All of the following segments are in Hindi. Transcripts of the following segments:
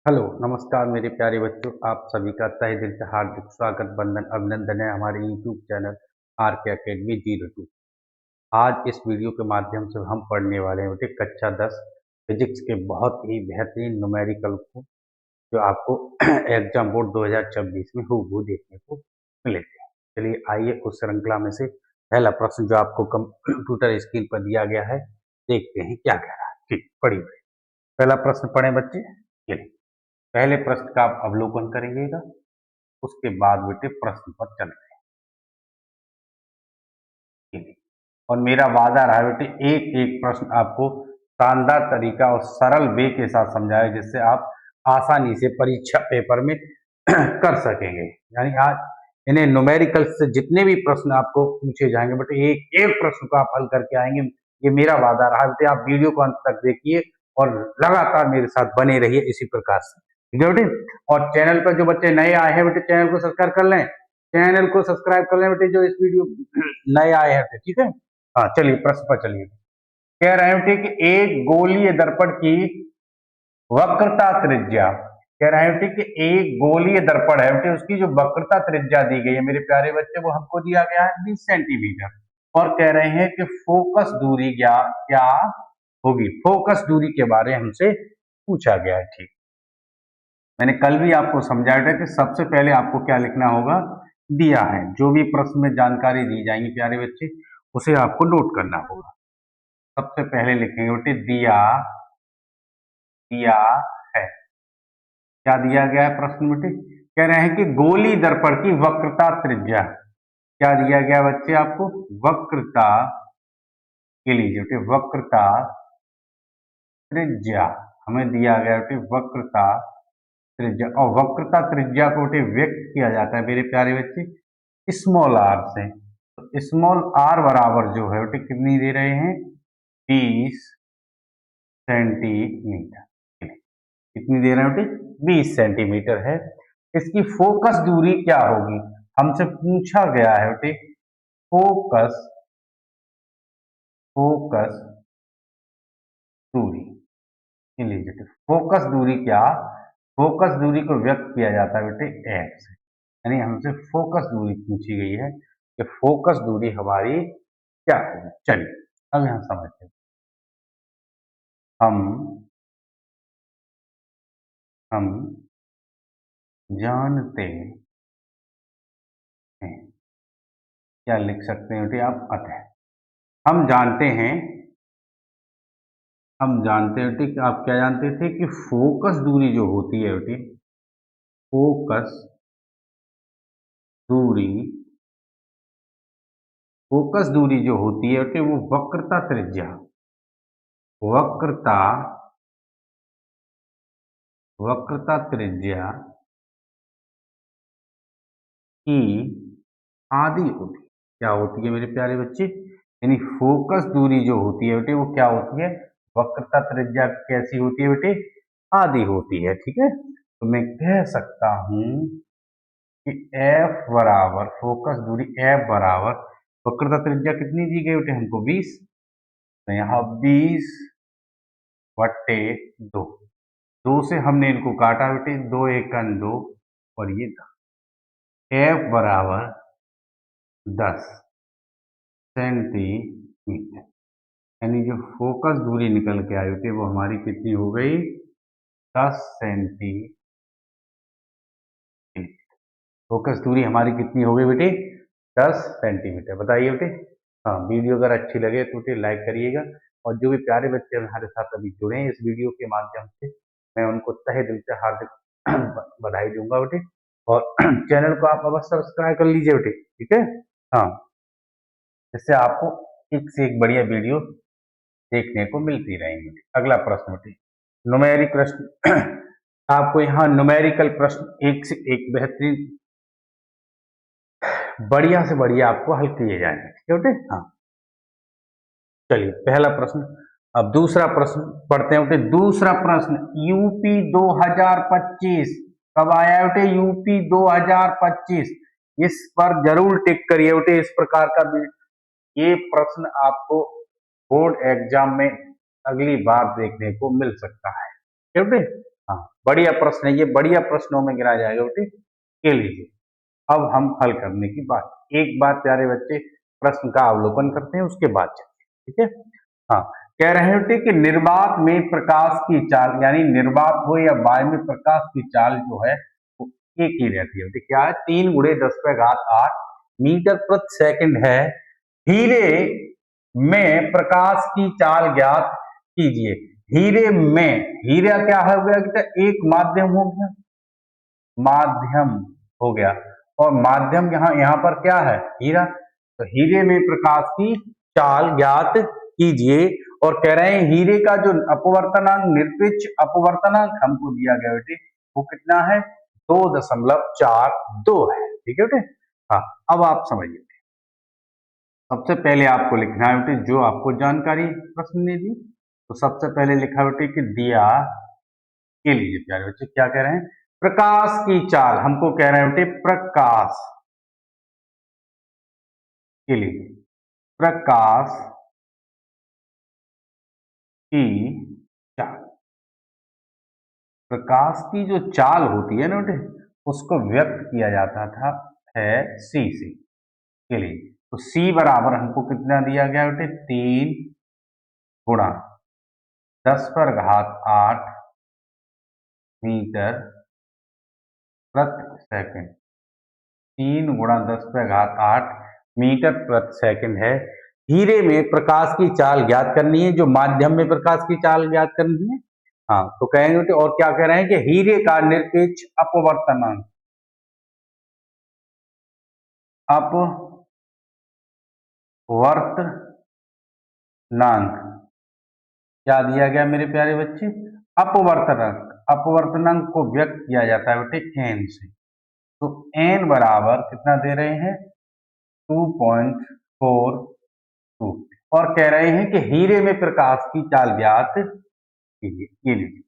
हेलो, नमस्कार मेरे प्यारे बच्चों। आप सभी का तहे दिल से हार्दिक स्वागत, वंदन, अभिनंदन है हमारे यूट्यूब चैनल आर के अकेडमी 02। आज इस वीडियो के माध्यम से हम पढ़ने वाले हैं बेटे कक्षा 10 फिजिक्स के बहुत ही बेहतरीन न्यूमेरिकल को, जो आपको एग्जाम बोर्ड 2026 में हूबहू देखने को मिलेंगे। चलिए आइए उस श्रृंखला में से पहला प्रश्न जो आपको कंप्यूटर स्क्रीन पर दिया गया है, देखते हैं क्या कह रहा है। ठीक, पढ़िए। पहला प्रश्न पढ़ें बच्चे। चलिए, पहले प्रश्न का आप अवलोकन करेंगे, उसके बाद बेटे प्रश्न पर चलते हैं। और मेरा वादा रहा बेटे एक एक प्रश्न आपको शानदार तरीका और सरल वे के साथ समझाए, जिससे आप आसानी से परीक्षा पेपर में कर सकेंगे। यानी आज इन्हें न्यूमेरिकल से जितने भी प्रश्न आपको पूछे जाएंगे बेटे, एक एक प्रश्न को आप हल करके आएंगे। ये मेरा वादा रहा बेटे। आप वीडियो को अंत तक देखिए और लगातार मेरे साथ बने रहिए इसी प्रकार से, ठीक है बेटे। और चैनल पर जो बच्चे नए आए हैं बेटे, चैनल को सब्सक्राइब कर लें, चैनल को सब्सक्राइब कर लें बेटे, जो इस वीडियो नए आए हैं, ठीक है। हाँ चलिए प्रश्न पर चलिए। कह रहे हैं कि एक गोलीय दर्पण की वक्रता त्रिज्या, कह रहे हैं कि एक गोलीय दर्पण है बेटे, उसकी जो वक्रता त्रिज्या दी गई है मेरे प्यारे बच्चे, वो हमको दिया गया है 20 सेंटीमीटर। और कह रहे हैं कि फोकस दूरी क्या होगी। फोकस दूरी के बारे में हमसे पूछा गया है। ठीक, मैंने कल भी आपको समझाया था कि सबसे पहले आपको क्या लिखना होगा, दिया है। जो भी प्रश्न में जानकारी दी जाएंगी प्यारे बच्चे, उसे आपको नोट करना होगा। सबसे पहले लिखेंगे बेटे दिया दिया है। क्या दिया गया है प्रश्न बेटे? कह रहे हैं कि गोली दर्पण की वक्रता त्रिज्या। क्या दिया गया बच्चे आपको? वक्रता के लिए बेटे वक्रता त्रिज्या हमें दिया गया बेटे, वक्रता त्रिज्या। और वक्रता त्रिज्या को बेटे व्यक्त किया जाता है मेरे प्यारे बच्चे स्मॉल आर से। तो स्मॉल आर बराबर जो है बेटे कितनी दे रहे हैं? 20 सेंटीमीटर। कितनी दे रहे हैं बेटे? 20 सेंटीमीटर है। इसकी फोकस दूरी क्या होगी? हमसे पूछा गया है बेटे फोकस फोकस दूरी। लीजिए फोकस दूरी क्या? फोकस दूरी को व्यक्त किया जाता है बेटे एफ से। यानी हमसे फोकस दूरी पूछी गई है कि फोकस दूरी हमारी क्या है। चलिए अब यहां समझते हैं। हम हम जानते हैं, क्या लिख सकते हैं बेटे आप? अतः हम जानते हैं बेटे कि आप क्या जानते थे कि फोकस दूरी जो होती है बेटे, फोकस दूरी फोकस दूरी जो होती है बेटे, वो वक्रता त्रिज्या वक्रता वक्रता त्रिज्या की आधी होती है। क्या होती है मेरे प्यारे बच्चे? यानी फोकस दूरी जो होती है बेटे, वो क्या होती है? वक्रता त्रिज्या कैसी होती है बेटे? आधी होती है। ठीक है, तो मैं कह सकता हूं कि F बराबर फोकस दूरी F बराबर वक्रता त्रिज्या कितनी दी गई बेटे हमको? 20। तो यहाँ 20/2। 2 से हमने इनको काटा बेटे, 2 एकन 2 और ये 10। F बराबर 10 सेंटीमीटर। यानी जो फोकस दूरी निकल के आई थी वो हमारी कितनी हो गई? 10 सेंटीमीटर। फोकस दूरी हमारी कितनी हो गई बेटे? 10 सेंटीमीटर। बताइए बेटे। हाँ, वीडियो अगर अच्छी लगे तो बेटे लाइक करिएगा। और जो भी प्यारे बच्चे हमारे साथ अभी जुड़े हैं इस वीडियो के माध्यम से, मैं उनको तहे दिल से हार्दिक बधाई दूंगा बेटे। और चैनल को आप अवश्य सब्सक्राइब कर लीजिए बेटे, ठीक है। हाँ, इससे आपको एक से एक बढ़िया वीडियो देखने को मिलती रहेंगी। अगला प्रश्न बेटे न्यूमेरिक प्रश्न। आपको यहाँ न्यूमेरिकल प्रश्न एक से एक बेहतरीन बढ़िया से बढ़िया आपको हल किए जाएंगे, ठीक है बेटे। हाँ चलिए पहला प्रश्न। अब दूसरा प्रश्न पढ़ते हैं बेटे। दूसरा प्रश्न यूपी 2025 कब आया बेटे? यूपी 2025। इस पर जरूर टिक करिए बेटे। इस प्रकार का ये प्रश्न आपको बोर्ड एग्जाम में अगली बार देखने को मिल सकता है, ठीक है बेटे। हाँ, बढ़िया प्रश्न है ये, बढ़िया प्रश्नों में गिना जाएगा बेटे, के लीजिए। अब हम हल करने की बात, एक बार प्यारे बच्चे प्रश्न का अवलोकन करते हैं, उसके बाद चलते हैं, ठीक है। हाँ, कह रहे हैं कि निर्वात में प्रकाश की चाल, यानी निर्वात हो या वायु में प्रकाश की चाल जो है वो एक ही रहती है। क्या है, 3 × 10⁸ मीटर प्रति सेकंड है। हीरे में प्रकाश की चाल ज्ञात कीजिए। हीरे में, हीरा क्या हो गया, एक माध्यम हो गया, माध्यम हो गया, और माध्यम यहाँ पर क्या है, हीरा। तो हीरे में प्रकाश की चाल ज्ञात कीजिए, और कह रहे हैं हीरे का जो अपवर्तनांक, निरपेक्ष अपवर्तनांक हमको दिया गया बेटे, वो कितना है, 2.42 है, ठीक है बेटे। हाँ, अब आप समझिए, सबसे पहले आपको लिखना है बेटे जो आपको जानकारी प्रश्न ने दी। तो सबसे पहले लिखा बेटे कि दिया के लीजिए प्यारे बच्चे, क्या कह रहे हैं, प्रकाश की चाल, हमको कह रहे हैं बेटे प्रकाश के लिए, प्रकाश की चाल, प्रकाश की जो चाल होती है ना बेटे, उसको व्यक्त किया जाता था है सी से, के लिए। तो सी बराबर हमको कितना दिया गया बेटे, 3 × 10⁸ मीटर प्रति सेकंड, 3 × 10⁸ मीटर प्रति सेकंड है। हीरे में प्रकाश की चाल ज्ञात करनी है, जो माध्यम में प्रकाश की चाल ज्ञात करनी है। हाँ, तो कहेंगे कि, और क्या कह रहे हैं कि हीरे का निरपेक्ष अपवर्तनांक, अपवर्तनांक क्या दिया गया मेरे प्यारे बच्चे, अपवर्तनांक, अपवर्तनांक को व्यक्त किया जाता है बेटे एन से। तो एन बराबर कितना दे रहे हैं, 2.42, और कह रहे हैं कि हीरे में प्रकाश की चाल ज्ञात कीजिए। हीरे में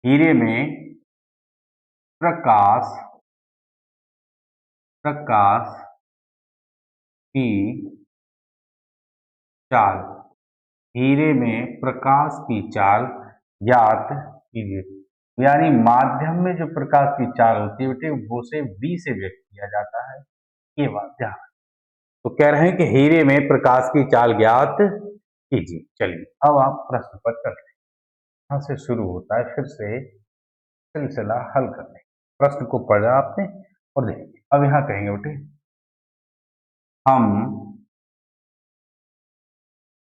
हीरे में प्रकाश की चाल, हीरे में प्रकाश की चाल ज्ञात कीजिए। यानी माध्यम में जो प्रकाश की चाल होती है बेटे, वो से v से व्यक्त किया जाता है, ये बात ध्यान। तो कह रहे हैं कि हीरे में प्रकाश की चाल ज्ञात कीजिए। चलिए अब आप प्रश्न पर चलते हैं, यहाँ से शुरू होता है फिर से सिलसिला हल करने। प्रश्न को पढ़ा आपने और देखिए, अब यहाँ कहेंगे बेटे, हम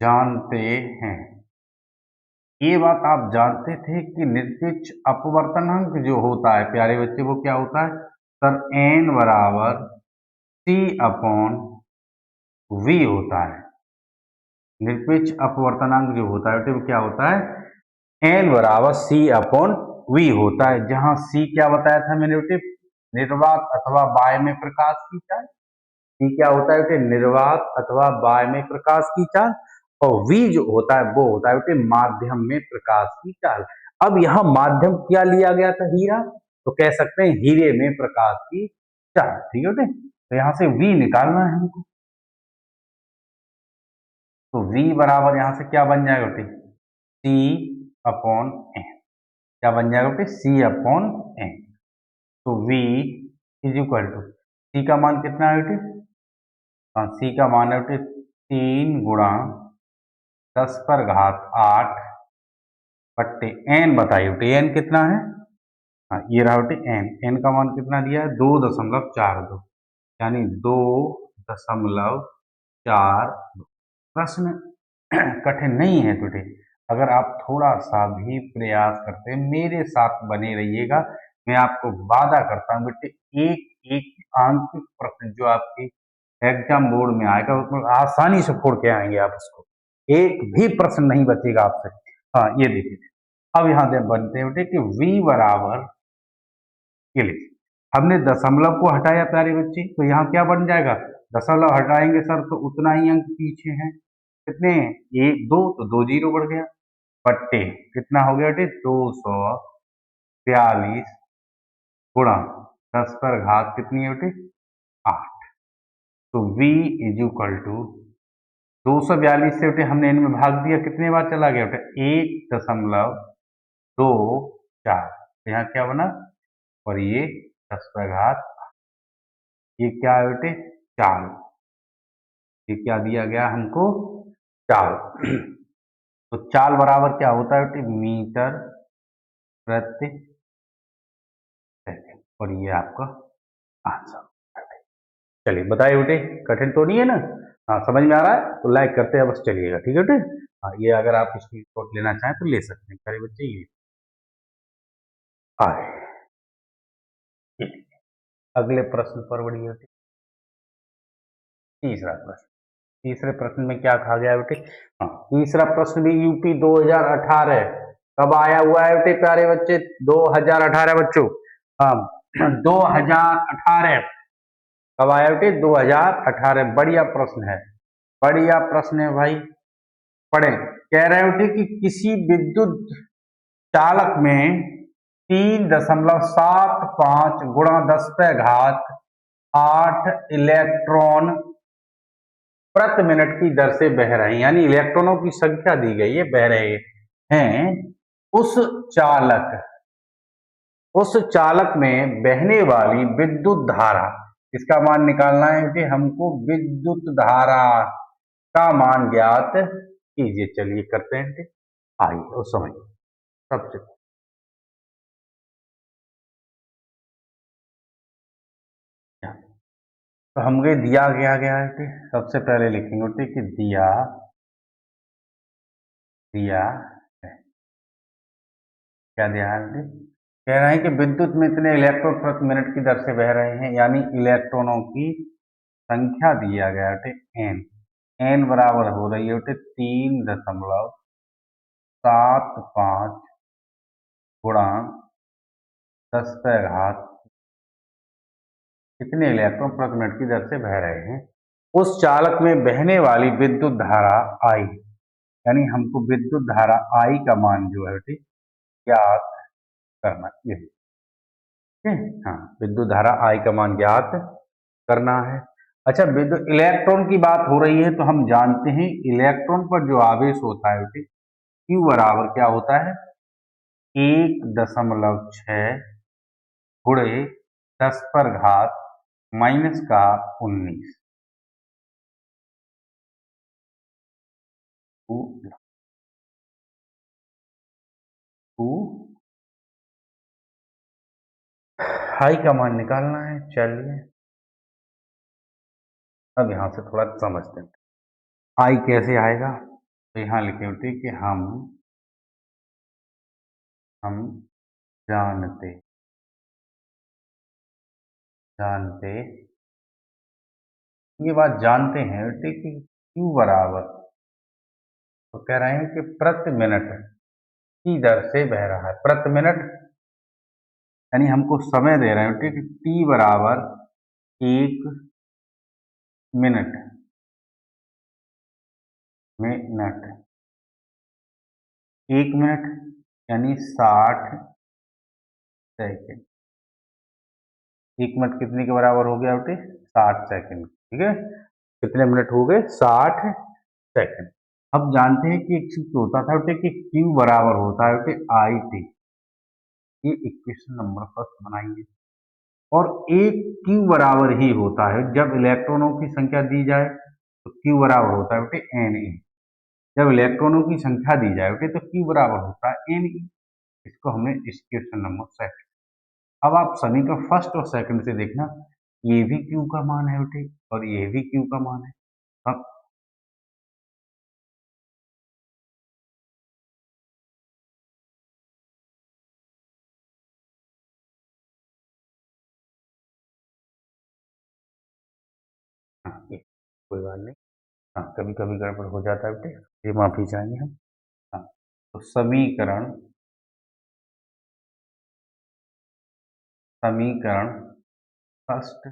जानते हैं, ये बात आप जानते थे कि निरपेक्ष अपवर्तनांक जो होता है प्यारे बच्चे, वो क्या होता है सर, एन बराबर C/V होता है। निरपेक्ष अपवर्तनांक जो होता है वो क्या होता है, एन बराबर C/V होता है, जहां C क्या बताया था मैंने बेटे, निर्वात अथवा वायु में प्रकाश की चाल। C क्या होता है बेटे, निर्वात अथवा वायु में प्रकाश की चाल, और V जो होता है वो होता है बेटे माध्यम में प्रकाश की चाल। अब यहाँ माध्यम क्या लिया गया था, हीरा, तो कह सकते हैं हीरे में प्रकाश की चाल, ठीक है बेटे। तो यहाँ से V निकालना है हमको, तो V बराबर यहाँ से क्या बन जाएगा बेटे, C/N, क्या बन जाएगा बेटे, C/N। तो V = C का मान कितना है बेटे, C का मान है बेटे 3 × 10⁸ बट्टे N, बताइए बेटे N कितना है। हाँ, ये रहा बेटे N का मान कितना दिया है, 2.42, यानी 2.42। प्रश्न कठिन नहीं है बेटे, अगर आप थोड़ा सा भी प्रयास करते हैं, मेरे साथ बने रहिएगा, मैं आपको वादा करता हूँ बेटे, एक एक आंतरिक प्रश्न जो आपके एग्जाम बोर्ड में आएगा उसमें आसानी से फोड़ के आएंगे आप उसको, एक भी प्रश्न नहीं बचेगा आपसे। हाँ, ये देखिए, अब यहाँ से बनते हैं बेटे कि V बराबर के लिए हमने दशमलव को हटाया प्यारे बच्चे, तो यहाँ क्या बन जाएगा, दशमलव हटाएंगे सर तो उतना ही अंक पीछे है, कितने, 1 2, तो 2 जीरो बढ़ गया, बट्टे कितना हो गया बेटे, 242 × 10 पर घात कितनी है बेटे, 8। तो v इज इक्वल टू 242 से बेटे हमने इनमें भाग दिया, कितने बार चला गया बेटे 1.24। तो यहाँ क्या बना, और ये 10 पर घात, ये क्या है बेटे चाल, ये क्या दिया गया हमको चाल। तो चाल बराबर क्या होता है बेटे मीटर प्रति सेकंड, और ये आपका आंसर। चलिए बताइए बेटे, कठिन तो नहीं है ना? हाँ समझ में आ रहा है तो लाइक करते हैं बस, चलिएगा ठीक है बेटे। हाँ ये अगर आप स्क्रीनशॉट लेना चाहें तो ले सकते हैं, करे बच्चे ये आए। अगले प्रश्न पर बढ़िए बेटे, तीसरा प्रश्न। तीसरे प्रश्न में क्या कहा गया है बेटे? हाँ तीसरा प्रश्न भी यूपी 2018 कब आया हुआ है बेटे प्यारे बच्चे? 2018 बच्चों, हाँ 2018 कब आया बेटे? 2018। बढ़िया प्रश्न है, बढ़िया प्रश्न है भाई, पढ़े। कह रहे हो कि किसी विद्युत चालक में 3.75 गुणा 10 पे घात 8 इलेक्ट्रॉन प्रति मिनट की दर से बह रहे हैं, यानी इलेक्ट्रॉनों की संख्या दी गई है, बह रहे हैं। उस चालक में बहने वाली विद्युत धारा, इसका मान निकालना है कि हमको विद्युत धारा का मान ज्ञात कीजिए। चलिए करते हैं, आइए और समझिए। सबसे तो हमको दिया गया है कि सबसे पहले लिखेंगे कि दिया है। क्या दिया है? कह रहे हैं कि विद्युत में इतने इलेक्ट्रॉन प्रति मिनट की दर से बह रहे हैं, यानी इलेक्ट्रॉनों की संख्या दिया गया है एन। एन बराबर हो रही है 3.75 गुणा 10 पे घात कितने इलेक्ट्रॉन प्रति मिनट की दर से बह रहे हैं। उस चालक में बहने वाली विद्युत धारा आई, यानी हमको विद्युत धारा आई का मान जो है ज्ञात करना है। हाँ विद्युत धारा आई का मान ज्ञात करना है। अच्छा विद्युत इलेक्ट्रॉन की बात हो रही है तो हम जानते हैं इलेक्ट्रॉन पर जो आवेश होता है क्यू बराबर क्या होता है 1.6 गुणे 10 पर घात -19 हाई का मान निकालना है। चलिए अब यहां से थोड़ा समझते हैं आई कैसे आएगा। तो यहां लिखे होते कि हम जानते जानते ये बात जानते हैं बेटे कि क्यू बराबर, तो कह रहे हैं कि प्रति मिनट की दर से बह रहा है, प्रति मिनट, यानी हमको समय दे रहे हैं बेटे कि टी बराबर 1 मिनट मिनट 1 मिनट यानी 60 सेकेंड। 1 मिनट कितने के बराबर हो गया बेटे 60 सेकेंड, ठीक है। कितने मिनट हो गए 60 सेकेंड। अब जानते हैं कि एक चीज होता था बेटे कि क्यू बराबर होता है बेटे आई टी, ये इक्वेशन नंबर फर्स्ट बनाइए। और एक क्यू बराबर ही होता है जब इलेक्ट्रॉनों की संख्या दी जाए तो क्यू बराबर होता है बेटे एन ई। जब इलेक्ट्रॉनों की संख्या दी जाए बेटे तो क्यू बराबर होता है एन ई। इसको हमने इक्वेशन नंबर सेकंड। अब आप समीकरण फर्स्ट और सेकंड से देखना, ये भी क्यू का मान है बेटे और ये भी क्यू का मान है। अब हाँ ये कोई बात नहीं, हाँ कभी कभी गड़बड़ हो जाता है बेटे, ये माफी चाहेंगे हम। हाँ तो समीकरण समीकरण फर्स्ट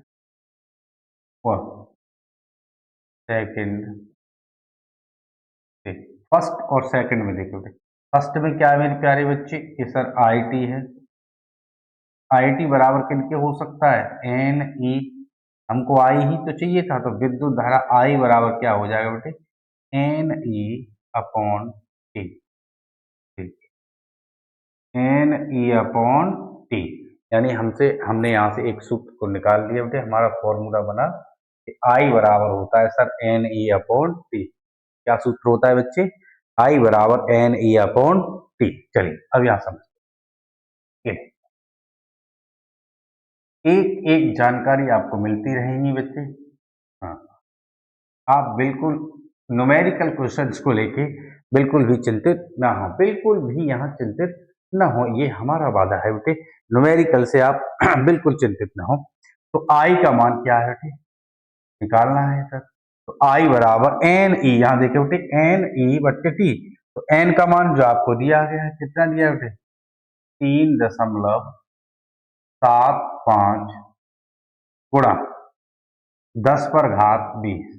और सेकंड से, फर्स्ट और सेकंड में देखो बेटे। फर्स्ट में क्या है मेरे प्यारे बच्चे कि सर आई टी है, आई टी बराबर किनके हो सकता है एन ई, हमको आई ही तो चाहिए था, तो विद्युत धारा आई बराबर क्या हो जाएगा बेटे, N E upon T, N E upon T. यानी हमने यहाँ से एक सूत्र को निकाल लिया बेटे, हमारा फॉर्मूला बना कि आई बराबर होता है sir N E upon T. क्या सूत्र होता है बच्चे, आई बराबर एन ई अपॉन टी। चलिए अब यहाँ समझते, एक एक जानकारी आपको मिलती रहेंगी बच्चे। हाँ, आप बिल्कुल न्यूमेरिकल क्वेश्चंस को लेके बिल्कुल भी चिंतित ना हो, बिल्कुल भी यहाँ चिंतित ना हो, ये हमारा वादा है बेटे। न्यूमेरिकल से आप बिल्कुल चिंतित ना हो। तो आई का मान क्या है बेटे, निकालना है सर। तो आई बराबर एन ई, यहाँ देखिए बेटे एन ई बट्टे टी। तो एन का मान जो आपको दिया गया है, कितना दिया बेटे, 3.75 गुणा 10 पर घात 20,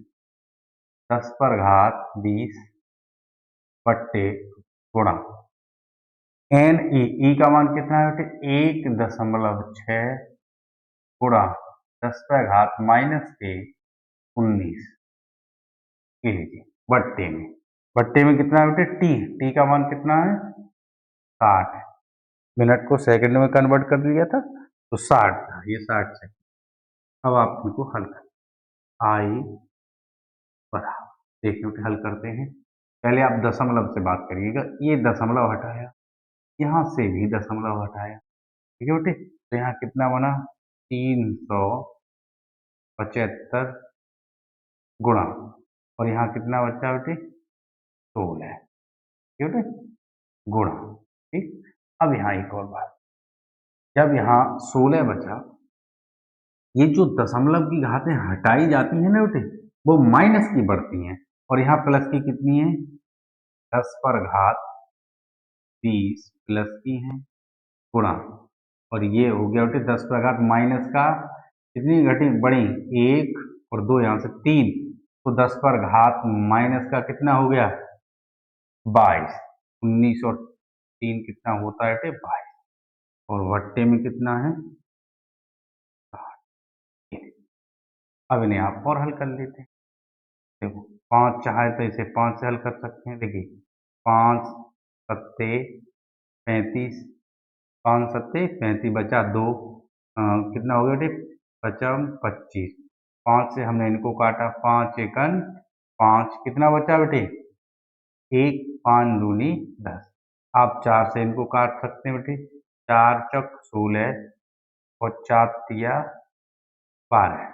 10 पर घात 20 बट्टे गुणा एन ई का मान कितना है बेटे, 1.6 गुणा 10 पर घात -19 ये लीजिए बट्टे में कितना है बेटे, टी का मान कितना है 60, मिनट को सेकंड में कन्वर्ट कर दिया था तो 60 था, ये 60 सेकंड। अब आप इनको हल कर, आई बराबर, देखिए बेटे हल करते हैं। पहले आप दशमलव से बात करिएगा, ये दशमलव हटाया, यहाँ से भी दशमलव हटाया, ठीक है बेटे। तो यहाँ कितना बना, 375 गुणा, और यहाँ कितना बचा बेटे, 16, ठीक है बेटे, गुणा। ठीक, अब यहाँ एक और बात, जब यहाँ 16 बचा, ये जो दशमलव की घातें हटाई जाती हैं ना बेटे, वो माइनस की बढ़ती हैं, और यहाँ प्लस की कितनी है, 10 पर घात 20 प्लस की है गुणा, और ये हो गया बेटे 10 पर घात माइनस का कितनी घटी बड़ी, 1 और 2 यहाँ से 3, तो 10 पर घात माइनस का कितना हो गया, 22, 19 और 3 कितना होता है बेटे, 22, और वट्टे में कितना है 60। अब इन्हें आप और हल कर लेते हैं। देखो 5 चाहे तो इसे 5 से हल कर सकते हैं, देखिए 5 सत्ते 35, 5 सत्ते 35 बचा 2, कितना हो गया बेटे, पचम 25, 5 से हमने इनको काटा, 5 एकन 5, कितना बचा बेटे, 1, 5 दूनी 10। आप 4 से इनको काट सकते हैं बेटे, 4 चौक 16 और 4 तिया 12,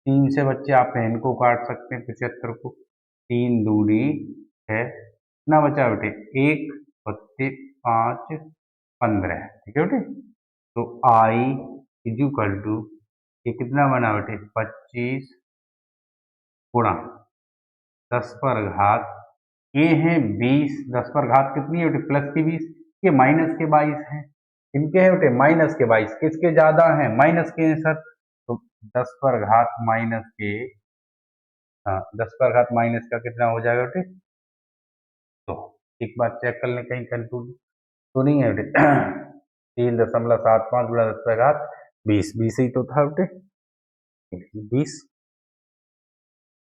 3 से बच्चे आप इनको काट सकते हैं 75 को, 3 दूनी 6, कितना बचा बेटे, 1 बत्ते 5 15, ठीक है बेटे। तो आई इक्वल टू, ये कितना बना बेटे, 25 गुणा 10 पर घात, ये है 20, 10 पर घात कितनी है बेटे, प्लस की 20, ये माइनस के 22 है, इनके हैं बेटे माइनस के 22, किसके ज्यादा हैं, माइनस के हैं सर। तो 10 पर घात माइनस के, हाँ 10 पर घात माइनस का कितना हो जाएगा बेटे, तो एक बार चेक कर लें कहीं कंफ्यूज तो नहीं है बेटे। 3.75 गुणा 10 पर घात 20, 20 ही तो था बेटे, 20।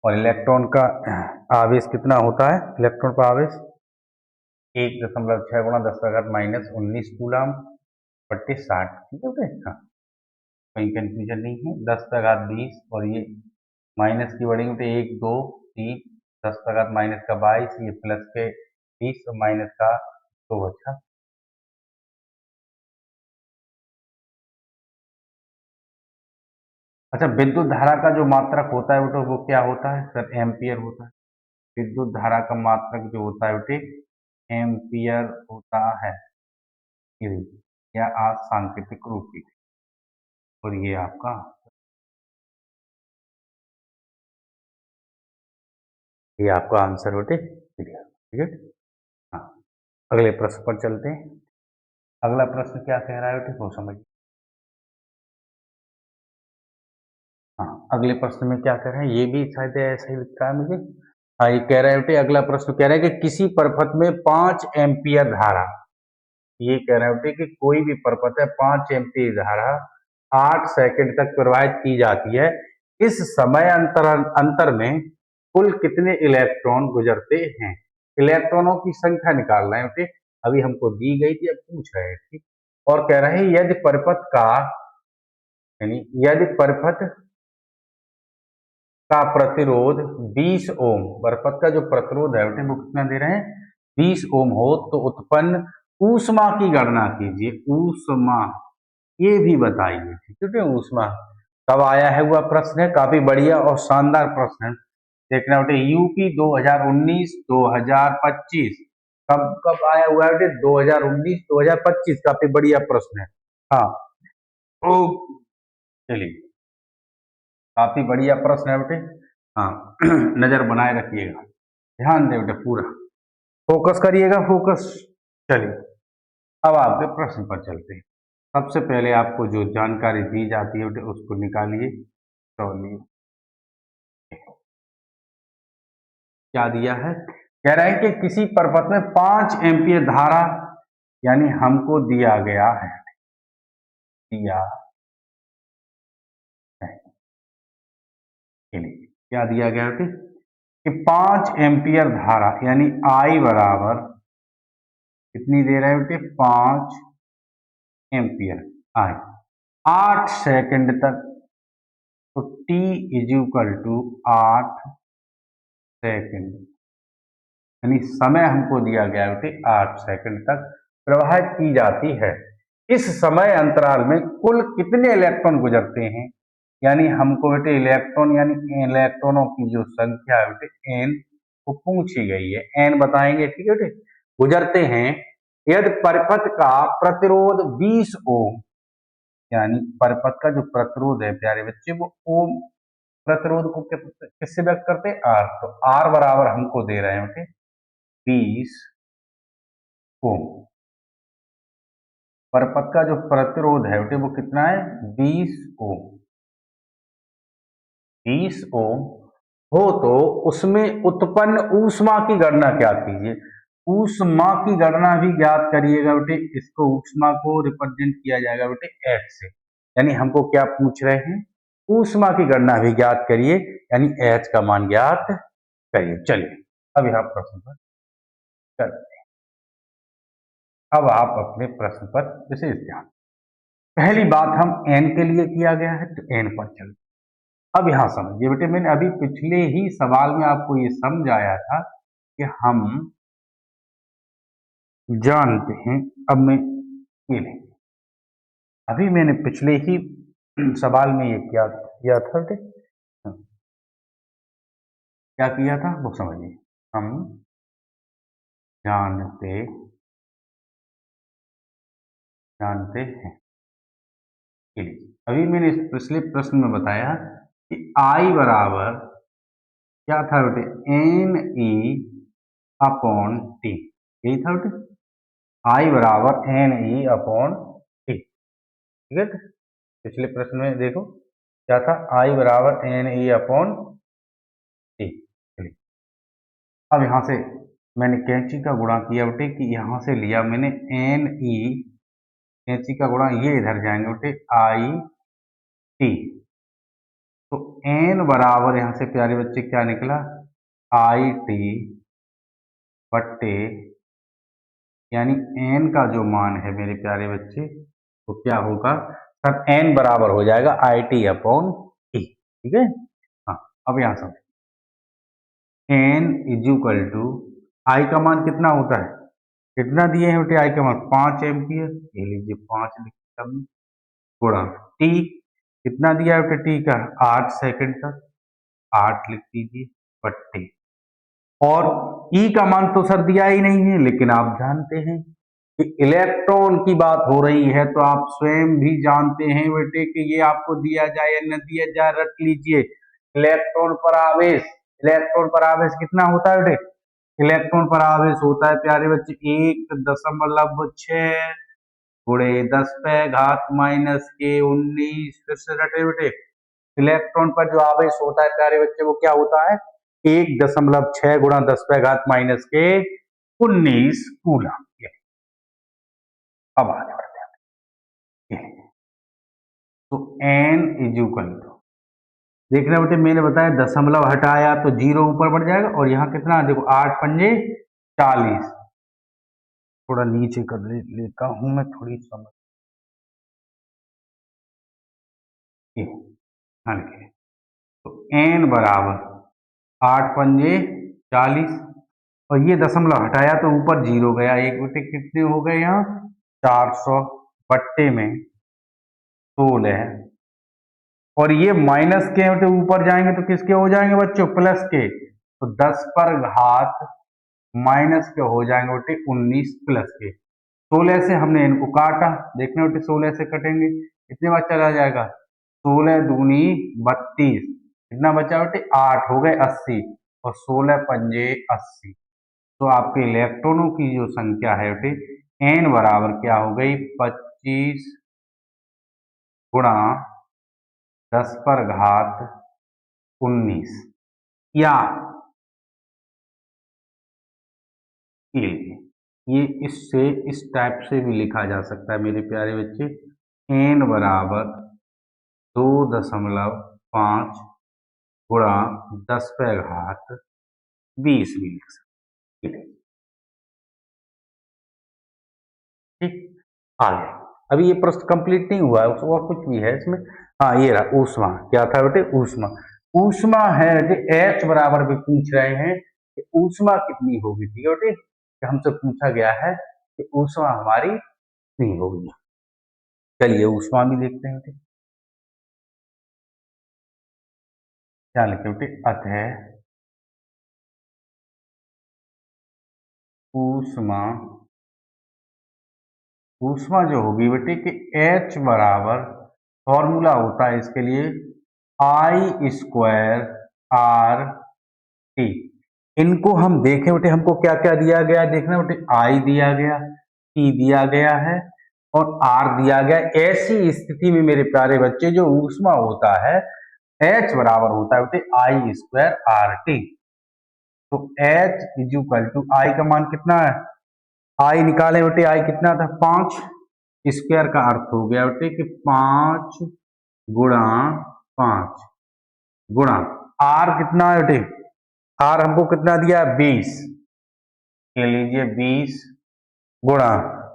और इलेक्ट्रॉन का आवेश कितना होता है, इलेक्ट्रॉन का आवेश 1.6 गुणा 10 पर घात -19 कूलम बट्टे 60, ठीक है बेटे। हाँ कहीं कंफ्यूजन नहीं है, 10 पर घात 20 और ये माइनस की बढ़ेंगे तो 1 2 3, 10 पर घात माइनस का 22, ये प्लस के 20 और माइनस का 2 बचा। अच्छा, विद्युत धारा का जो मात्रक होता है बेटे वो क्या होता है सर, एम्पियर होता है। विद्युत धारा का मात्रक जो होता है बेटे एम्पियर होता है, ये देखिए, या आज सांकेतिक रूप की, और ये आपका, ये आपका आंसर बेटे क्लियर, ठीक है। हाँ अगले प्रश्न पर चलते हैं। अगला प्रश्न क्या कह रहा है बेटे वो समझिए। हाँ अगले प्रश्न में क्या कह रहे हैं, ये भी शायद ऐसा ही लिखा है मुझे। हाँ ये कह रहे हैं बेटे, अगला प्रश्न कह रहा है कि किसी परपथ में 5 एम्पियर धारा, ये कह रहे हैं बेटे कि कोई भी परपथ है 5 एम्पियर धारा 8 सेकंड तक प्रवाहित की जाती है, इस समय अंतर में कुल कितने इलेक्ट्रॉन गुजरते हैं। इलेक्ट्रॉनों की संख्या निकालना है। ओके, अभी हमको दी गई थी, अब पूछ रहे हैं। ठीक, और कह रहे हैं यदि परिपथ का यानी यदि परिपथ का प्रतिरोध 20 ओम, परिपथ का जो प्रतिरोध है वो कितना दे रहे हैं 20 ओम हो तो उत्पन्न ऊष्मा की गणना कीजिए। ऊष्मा ये भी बताइए। ठीक है, ऊष्मा कब आया है हुआ प्रश्न है, काफी बढ़िया और शानदार प्रश्न है। देखना बेटे यूपी 2019 2025 कब कब आया हुआ है बेटे 2019 2025, काफी बढ़िया प्रश्न है। हाँ, ओ चलिए, काफी बढ़िया प्रश्न है बेटे। हाँ नजर बनाए रखिएगा, ध्यान दे बेटे, पूरा फोकस करिएगा, फोकस। चलिए, अब आपके प्रश्न पर चलते हैं। सबसे पहले आपको जो जानकारी दी जाती है बेटे उसको निकालिए, तौलिए। क्या दिया है, कह रहा है कि किसी पर्वत में 5 एम्पीयर धारा यानी हमको दिया गया है, दिया है, क्या दिया गया बेटे कि 5 एम्पीयर धारा यानी आई बराबर कितनी दे रहा है बेटे 5 एम्पीयर आई 8 सेकंड तक, तो T is equal to 8 second, यानी समय हमको दिया गया बेटे 8 सेकंड तक प्रवाहित की जाती है। इस समय अंतराल में कुल कितने इलेक्ट्रॉन गुजरते हैं, यानी हमको बेटे इलेक्ट्रॉन यानी इलेक्ट्रॉनों की जो संख्या है बेटे एन को पूछी गई है, एन बताएंगे। ठीक है बेटे, गुजरते हैं। यदि परिपथ का प्रतिरोध 20 ओम, यानी परिपथ का जो प्रतिरोध है प्यारे बच्चे वो ओम प्रतिरोध को किससे व्यक्त करते हैं आर, तो आर बराबर हमको दे रहे हैं बेटे 20 ओम। परिपथ का जो प्रतिरोध है बेटे वो कितना है 20 ओम, 20 ओम हो तो उसमें उत्पन्न ऊष्मा की गणना क्या कीजिए। ऊष्मा की गणना भी ज्ञात करिएगा बेटे, इसको ऊष्मा को रिप्रेजेंट किया जाएगा बेटे एच से, यानी हमको क्या पूछ रहे हैं ऊष्मा की गणना भी ज्ञात करिए, यानी एच का मान ज्ञात करिए। चलिए अब यहाँ प्रश्न पर चलते हैं। अब आप अपने प्रश्न पर विशेष ध्यान, पहली बात हम एन के लिए किया गया है तो एन पर चलते। अब यहां समझिए बेटे, मैंने अभी पिछले ही सवाल में आपको ये समझाया था कि हम जानते हैं, अब मैं ये नहीं, अभी मैंने पिछले ही सवाल में ये क्या किया था बेटे, क्या किया था वो समझिए। हम जानते जानते हैं, अभी मैंने इस पिछले प्रश्न में बताया कि आई बराबर क्या था बेटे एन ई अपॉन टी, यही था बेटे आई बराबर एन ई अपॉन टी। ठीक है, पिछले प्रश्न में देखो क्या था आई बराबर एन ई अपॉन टी। अब यहां से मैंने कैंची का गुणा किया बेटे कि यहां से लिया मैंने एन ई, कैंची का गुणा ये इधर जाएंगे बेटे आई टी, तो एन बराबर यहां से प्यारे बच्चे क्या निकला आई टी बट्टे, यानी एन का जो मान है मेरे प्यारे बच्चे तो क्या होगा सर एन बराबर हो जाएगा आई टी अपॉन टी। ठीक है, हाँ अब यहां समझ एन इज इक्वल टू आई का मान कितना होता है, कितना दिए हैं बेटे आई का मान 5 एम्पियर, ये लीजिए 5 लिखा गुणा टी कितना दिया है बेटे टी का 8 सेकंड तक, 8 लिख दीजिए बट्टे, और ई का मान तो सर दिया ही नहीं है, लेकिन आप जानते हैं कि इलेक्ट्रॉन की बात हो रही है तो आप स्वयं भी जानते हैं बेटे कि ये आपको दिया जाए या न दिया जाए रख लीजिए। इलेक्ट्रॉन पर आवेश, इलेक्ट्रॉन पर आवेश कितना होता है बेटे, इलेक्ट्रॉन पर आवेश होता है प्यारे बच्चे 1.6 गुणे 10 पे घात माइनस के 19, फिर से रटे बेटे इलेक्ट्रॉन पर जो आवेश होता है प्यारे बच्चे वो क्या होता है 1.6 गुणा 10 पे घात माइनस के 19 कूलम। अब आगे बढ़ते हैं, तो एन इज इक्वल टू देखना बेटे, मैंने बताया दशमलव हटाया तो 0 ऊपर बढ़ जाएगा, और यहाँ कितना देखो 8 पंजे 40। थोड़ा नीचे कर लेता हूं मैं, थोड़ी समझ के हल्के। तो n बराबर 8 पंजे 40, और ये दशमलव हटाया तो ऊपर 0 गया, एक बेटे कितने हो गए यहाँ 400 बट्टे में 16, और ये माइनस के बेटे ऊपर जाएंगे तो किसके हो जाएंगे बच्चों, प्लस के, तो 10 पर घात माइनस के हो जाएंगे बेटे 19 प्लस के। 16 से हमने इनको काटा, देखने बेटे 16 से कटेंगे कितने बार चला जाएगा, 16 दूनी 32, कितना बचा बेटे 8 हो गए 80, और 16 पंजे 80। तो आपके इलेक्ट्रॉनों की जो संख्या है बेटे n बराबर क्या हो गई 25 गुणा 10 पर घात 19, या ये इससे इस टाइप से भी लिखा जा सकता है मेरे प्यारे बच्चे, n बराबर 2.5 गुणा 10 पर घात 20 भी लिख सकते हैं। ठीक, आगे अभी ये प्रश्न कंप्लीट नहीं हुआ है, और कुछ भी है इसमें। हाँ ये रहा ऊष्मा, क्या था बेटे ऊष्मा, ऊष्मा है बेटे H बराबर भी पूछ रहे हैं कि ऊष्मा कितनी होगी, ठीक है बेटे, हमसे पूछा गया है कि ऊष्मा हमारी कितनी होगी। चलिए ऊष्मा भी देखते हैं बेटे, क्या लिखे बेटे, अतः ऊष्मा, ऊष्मा जो होगी बेटे कि H बराबर फॉर्मूला होता है इसके लिए I स्क्वायर आर टी। इनको हम देखें बेटे, हमको क्या क्या दिया गया है, देखना बेटे I दिया गया, T दिया गया है, और R दिया गया। ऐसी स्थिति में मेरे प्यारे बच्चे जो ऊष्मा होता है H बराबर होता है बेटे I स्क्वायर आर टी। तो H is equal to I का मान कितना है, I निकाले बेटे, I कितना था 5, स्क्वायर का अर्थ हो गया बेटे कि 5 गुणा 5 गुणा R कितना है बेटे, R हमको कितना दिया है 20, ये लीजिए 20 गुणा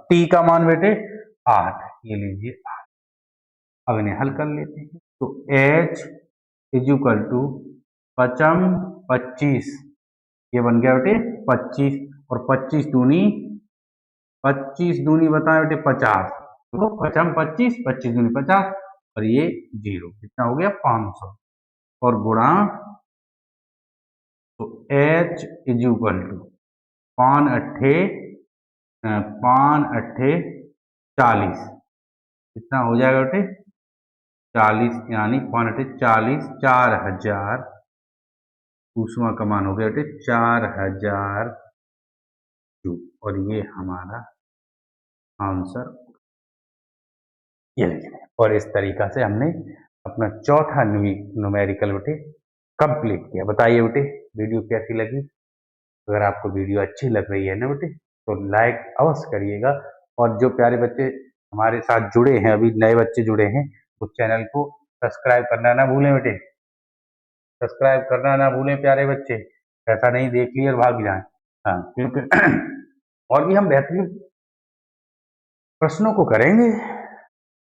T का मान बेटे 8, ये लीजिए 8। अब इन्हें हल कर लेते हैं, तो H इज इक्वल टू 5 25, ये बन गया बेटे 25, और 25 दूनी बताए बेटे 50, तो 5 25 25 दूनी 50, और ये 0, कितना हो गया 500, और गुणा, तो H इज इक्वल टू 5 अट्ठे 40, कितना हो जाएगा बेटे 40, यानी 5 अट्ठे 40, 4000 ऊष्मा का मान हो गया बेटे 4000 जूल, और ये हमारा आंसर ये लिखना है। और इस तरीका से हमने अपना चौथा न्यूमेरिकल बेटे कंप्लीट किया। बताइए बेटे वीडियो कैसी लगी, अगर आपको वीडियो अच्छी लग रही है ना बेटे तो लाइक अवश्य करिएगा, और जो प्यारे बच्चे हमारे साथ जुड़े हैं, अभी नए बच्चे जुड़े हैं, उस चैनल को सब्सक्राइब करना ना भूलें बेटे, सब्सक्राइब करना ना भूलें प्यारे बच्चे, ऐसा नहीं देख लिए और भाग जाएं। हाँ, क्योंकि और भी हम बेहतरीन प्रश्नों को करेंगे,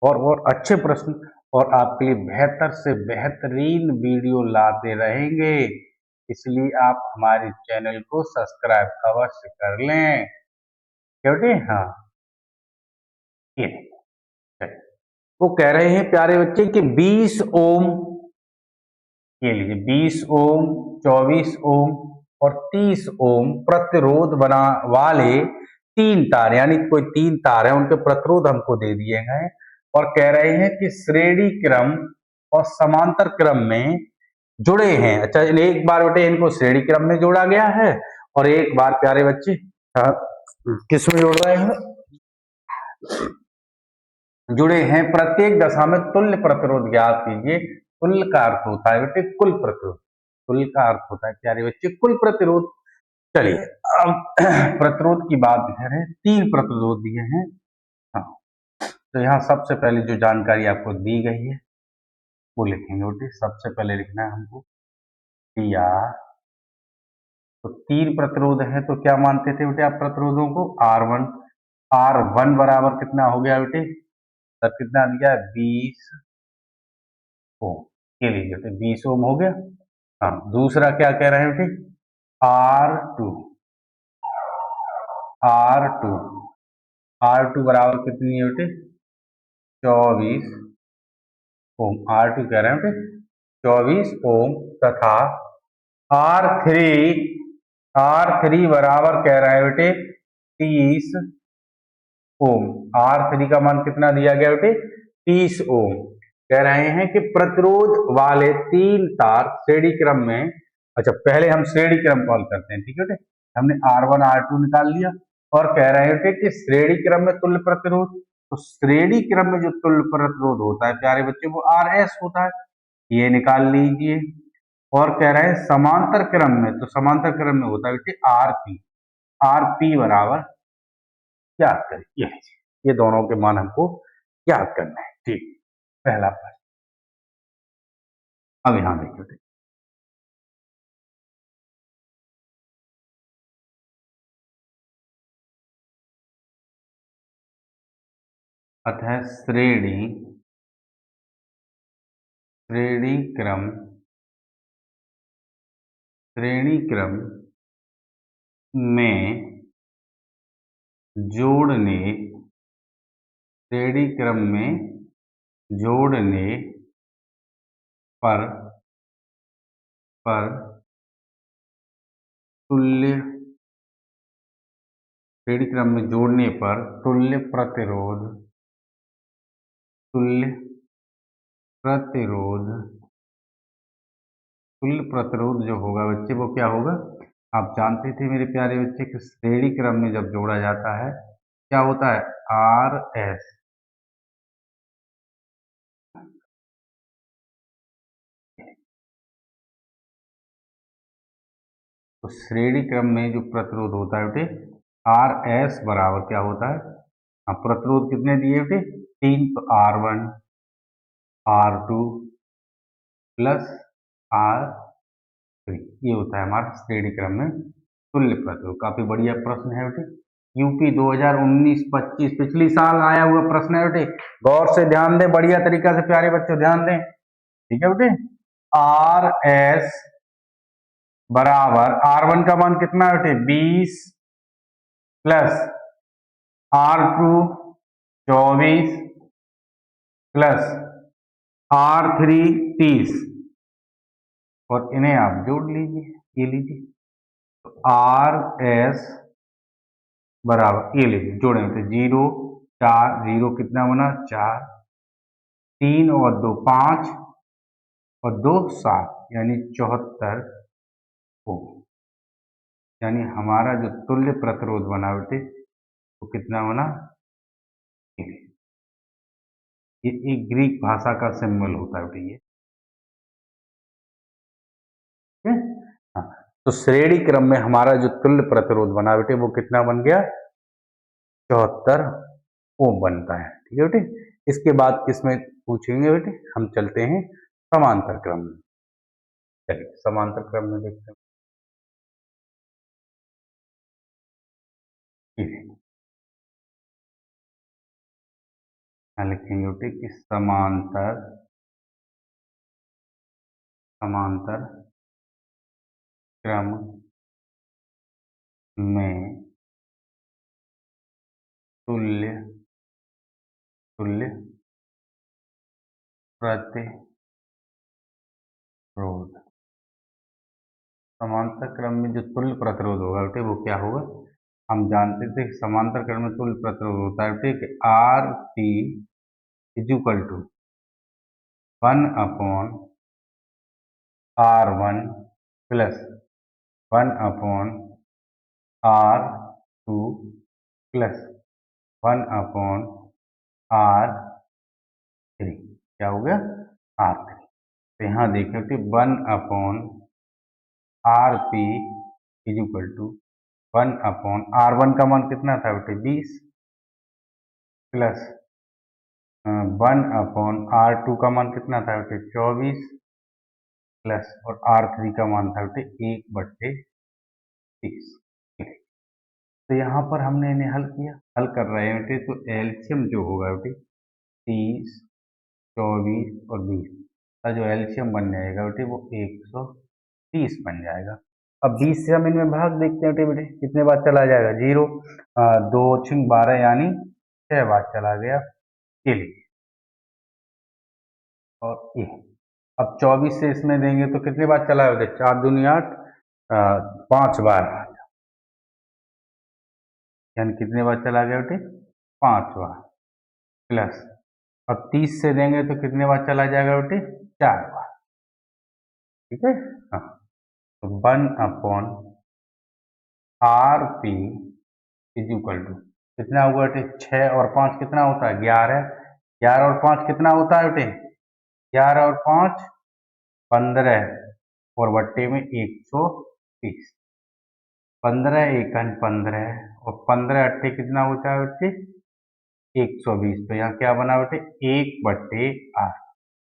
और अच्छे प्रश्न, और आपके लिए बेहतर से बेहतरीन वीडियो लाते रहेंगे, इसलिए आप हमारे चैनल को सब्सक्राइब अवश्य कर लें, क्योंकि हाँ ये वो कह रहे हैं प्यारे बच्चे कि 20 ओम, ये लीजिए 20 ओम 24 ओम और 30 ओम प्रतिरोध बना वाले 3 तार, यानी कोई 3 तार है, उनके प्रतिरोध हमको दे दिए गए, और कह रहे हैं कि श्रेणी क्रम और समांतर क्रम में जुड़े हैं। अच्छा, एक बार बेटे इनको श्रेणी क्रम में जोड़ा गया है, और एक बार प्यारे बच्चे किस में जोड़ रहे हैं, जुड़े हैं। प्रत्येक दशा में तुल्य प्रतिरोध ज्ञात कीजिए। तुल्य का अर्थ होता है बेटे कुल प्रतिरोध, तुल्य का अर्थ होता है प्यारे बच्चे कुल प्रतिरोध। चलिए अब प्रतिरोध की बात करें, 3 प्रतिरोध दिए हैं। हाँ, तो यहाँ सबसे पहले जो जानकारी आपको दी गई है वो लिखेंगे बेटे। सबसे पहले लिखना है हमको टी आर। तो 3 प्रतिरोध है तो क्या मानते थे बेटे आप प्रतिरोधों को? R1। R1 बराबर कितना हो गया बेटे? सर कितना दिया है? 20 ओम। ये लीजिए बेटे 20 ओम हो गया। हाँ, दूसरा क्या कह रहे हैं बेटे? R2। R2 R2 बराबर कितनी है बेटे? 24 ओम। R2 कह रहे हैं बेटे 24 ओम। तथा R3 R3 बराबर कह रहा है बेटे 30 ओम। R3 का मान कितना दिया गया बेटे? 30 ओम। कह रहे हैं कि प्रतिरोध वाले 3 तार श्रेणी क्रम में, अच्छा पहले हम श्रेणी क्रम कॉल करते हैं, ठीक है बेटे। हमने R1 R2 निकाल लिया और कह रहे हैं कि श्रेणी क्रम में तुल्य प्रतिरोध, तो श्रेणी क्रम में जो तुल्य प्रतिरोध होता है प्यारे बच्चे वो RS होता है, ये निकाल लीजिए। और कह रहे हैं समांतर क्रम में, तो समांतर क्रम में होता है बेटे RP। RP बराबर याद करिए, ये दोनों के मान हमको याद करना है, ठीक। पहला प्रश्न। अब यहां देखिए, अतः श्रेणी क्रम में जोड़ने, श्रेणी क्रम में जोड़ने पर तुल्य, श्रेणी क्रम में जोड़ने पर तुल्य प्रतिरोध जो होगा बच्चे वो क्या होगा? आप जानते थे मेरे प्यारे बच्चे कि श्रेणी क्रम में जब जोड़ा जाता है क्या होता है? RS। तो श्रेणी क्रम में जो प्रतिरोध होता है बेटे RS बराबर क्या होता है? हाँ, प्रतिरोध कितने दिए बेटे? 3, तो R1 R2 प्लस R3, ये होता है हमारा श्रेणी क्रम में तुल्य प्रतिरोध। काफी बढ़िया प्रश्न है बेटे, यूपी 2019-25 पिछली साल आया हुआ प्रश्न है बेटे। गौर से ध्यान दें, बढ़िया तरीका से प्यारे बच्चों ध्यान दें, ठीक है बेटे। RS बराबर R1 का मान कितना है बेटे? 20 प्लस R2 24 प्लस R3 30, और इन्हें आप जोड़ लीजिए, ये लीजिए। तो RS बराबर ये लीजिए जोड़ें तो 0 4 0 कितना बना? 4, 3 और 2 5 और 2 7, यानी 74 ओम। यानी हमारा जो तुल्य प्रतिरोध बना बेटे वो कितना बना? ये एक ग्रीक भाषा का सिंबल होता है बेटे, ये ठीक है। हाँ, तो श्रेणी क्रम में हमारा जो तुल्य प्रतिरोध बना बेटे वो कितना बन गया? 74 ओम बनता है, ठीक है बेटे। इसके बाद किसमें पूछेंगे बेटे? हम चलते हैं समांतर क्रम में। चलिए समांतर क्रम में देखते हैं। यहाँ लिखेंगे बेटे कि समांतर क्रम में तुल्य प्रतिरोध, समांतर क्रम में जो तुल्य प्रतिरोध होगा बेटे वो क्या होगा? हम जानते थे कि समांतर क्रम में तुल्य प्रतिरोध होता है बेटे कि RT is equal to 1/R1 plus 1/R2 plus 1/R3, क्या हो गया? R3। तो यहाँ देखो कि 1/RP is equal to 1/R1 का मान कितना था बेटे? 20 प्लस 1/R2 का मान कितना था बेटे 24 प्लस और R3 का मान था बेटे 1/30। तो यहाँ पर हमने इन्हें हल किया, हल कर रहे हैं बेटे, तो एलसीएम जो होगा बेटे 30, 24 और 20 का जो एलसीएम बन जाएगा बेटे वो 130 बन जाएगा। अब 20 से हम इनमें भाग देखते हैं बेटे, कितने बार चला जाएगा 0, 2 छिंग 12 यानी 6 बार चला गया के लिए। और ये अब 24 से इसमें देंगे तो कितने बार चला है बेटे 4 दूनी 8, 5 बार, यानी कितने बार चला गया बेटे 5 बार प्लस। अब 30 से देंगे तो कितने बार चला जाएगा बेटे 4 बार। ठीक है, हाँ, तो 1/RP इज इक्वल टू कितना हुआ बेटे 6 और 5 कितना होता है 11, 11 और 5 कितना होता है बेटे 11 और 5 15 और बट्टे में 130, 15 एकन 15 और 15 अट्ठे कितना होता है बेटे 120। तो यहाँ क्या बना बेटे 1/8,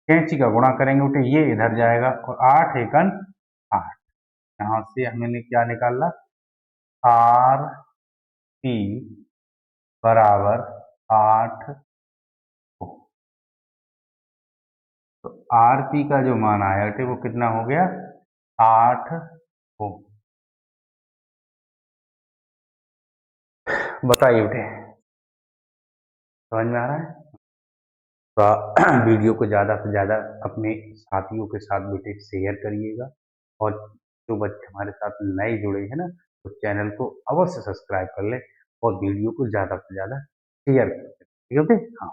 कैंची का गुणा करेंगे बेटे ये इधर जाएगा और 8 एकन 8, यहाँ से हमने क्या निकाला RP बराबर 8 को। तो RP का जो मान आया बेटे वो कितना हो गया 8 को। बताइए बेटे समझ में आ रहा है? तो वीडियो को ज़्यादा से ज़्यादा अपने साथियों के साथ बेटे शेयर करिएगा, और जो बच्चे हमारे साथ नए जुड़े हैं ना तो चैनल को अवश्य सब्सक्राइब कर ले और वीडियो को ज़्यादा से ज़्यादा शेयर कर दें। ठीक है बेटे? हाँ,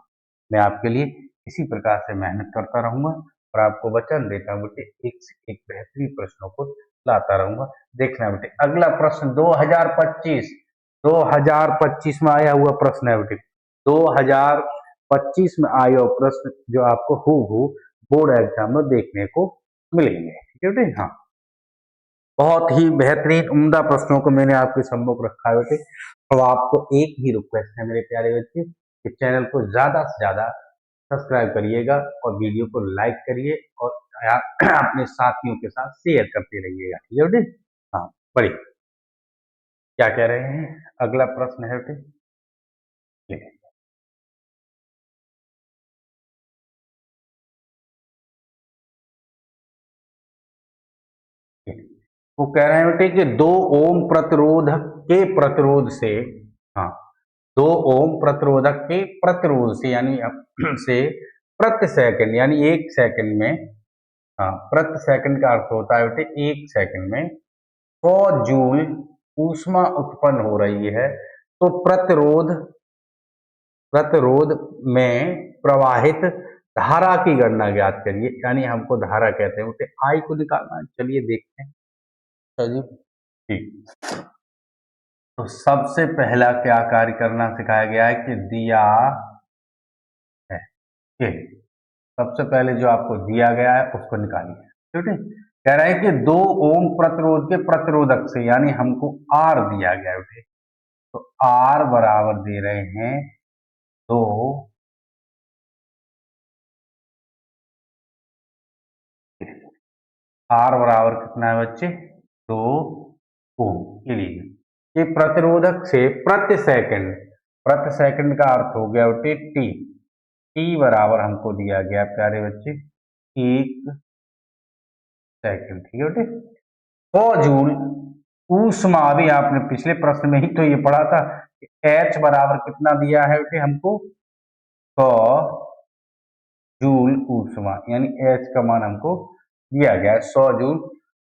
मैं आपके लिए इसी प्रकार से मेहनत करता रहूँगा और आपको वचन देता हूँ बेटे एक से एक बेहतरीन प्रश्नों को लाता रहूँगा। देखना बेटे अगला प्रश्न 2025 में आया हुआ प्रश्न है बेटे, 2025 में आया हुआ प्रश्न जो आपको हूबहू बोर्ड एग्जाम में देखने को मिलेंगे। ठीक है बेटे? हाँ, बहुत ही बेहतरीन उम्दा प्रश्नों को मैंने आपके सम्मुख रखा है बेटे। अब आपको एक ही रिक्वेस्ट है मेरे प्यारे बच्चे कि चैनल को ज्यादा से ज्यादा सब्सक्राइब करिएगा और वीडियो को लाइक करिए और अपने साथियों के साथ शेयर करते रहिएगा। ठीक है बेटे? हाँ, बढ़िए, क्या कह रहे हैं अगला प्रश्न है बेटे, वो कह रहे हैं बेटे कि 2 ओम प्रतिरोधक के प्रतिरोध से, हाँ, 2 ओम प्रतिरोधक के प्रतिरोध से यानी से प्रति सेकंड यानी 1 सेकंड में, हाँ, प्रति सेकंड का अर्थ होता है बेटे 1 सेकंड में 100 जूल ऊष्मा उत्पन्न हो रही है, तो प्रतिरोध प्रतिरोध में प्रवाहित धारा की गणना ज्ञात करिए। यानी हमको धारा कहते हैं बेटे आई को निकालना है। चलिए देखते हैं। चलिए ठीक, तो सबसे पहला क्या कार्य करना सिखाया गया है कि दिया है कि सबसे पहले जो आपको दिया गया है उसको निकालिए। ठीक है, कह रहा है कि 2 ओम प्रतिरोध के प्रतिरोधक से, यानी हमको आर दिया गया है, तो आर बराबर दे रहे हैं 2 आर बराबर कितना है बच्चे 2 ओम के लिए। ये प्रतिरोधक से प्रति सेकंड का अर्थ हो गया बेटे टी, टी बराबर हमको दिया गया प्यारे बच्चे 1 सेकंड। ठीक है बेटे? 100 जूल ऊष्मा, अभी आपने पिछले प्रश्न में ही तो ये पढ़ा था कि H बराबर कितना दिया है बेटे हमको 100 जूल ऊष्मा, यानी H का मान हमको दिया गया है 100 जूल।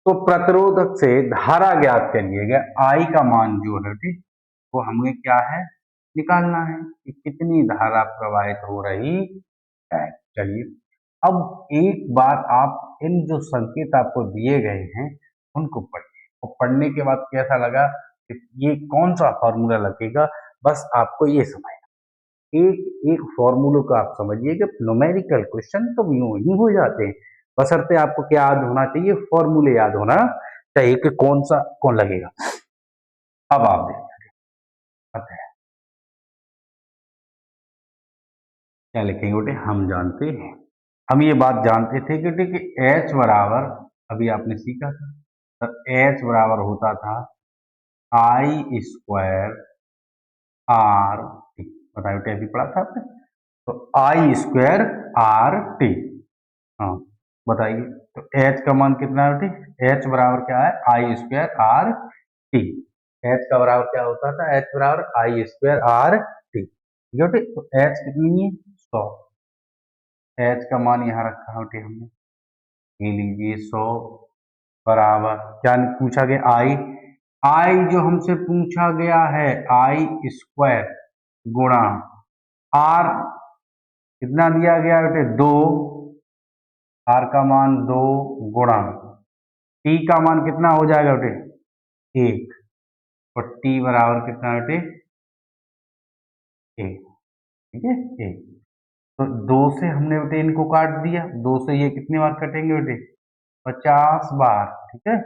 तो प्रतिरोधक से धारा ज्ञात करिएगा, I का मान जो है बेटे वो हमें क्या है निकालना है कि कितनी धारा प्रवाहित हो रही है। चलिए, अब एक बार आप इन जो संकेत आपको दिए गए हैं उनको पढ़िए, और पढ़ने के बाद कैसा लगा कि ये कौन सा फॉर्मूला लगेगा, बस आपको ये समझना, एक एक फॉर्मूले को आप समझिए कि न्यूमेरिकल क्वेश्चन तो यूं ही हो जाते हैं, बशर्ते आपको क्या याद होना चाहिए, फॉर्मूले याद होना चाहिए कि कौन सा कौन लगेगा। अब आप देखते हैं क्या लिखेंगे बेटे, हम जानते हैं। हम ये बात जानते थे कि बेटे कि H बराबर, अभी आपने सीखा था, तो H बराबर होता था आई स्क्वायर आर टी। बताइए बेटे, अभी पढ़ा था आपने, तो आई स्क्वायर आर टी। हाँ बताइए, तो H का मान कितना है बेटे, H बराबर क्या है, आई स्क्वायर आर टी। H का बराबर क्या होता था, H बराबर आई स्क्वायर आर टी, ठीक है बेटे। तो H कितनी है, 100। H का मान यहाँ रखा है बेटे हमने, ये लीजिए 100 बराबर क्या पूछा गया, आई। आई जो हमसे पूछा गया है आई स्क्वायर गुणा आर, कितना दिया गया बेटे, 2। आर का मान 2 गुणा टी का मान कितना हो जाएगा बेटे, 1। और टी बराबर कितना बेटे, 1, ठीक है 1। तो 2 से हमने बेटे इनको काट दिया, 2 से ये कितने बार कटेंगे बेटे, 50 बार, ठीक है।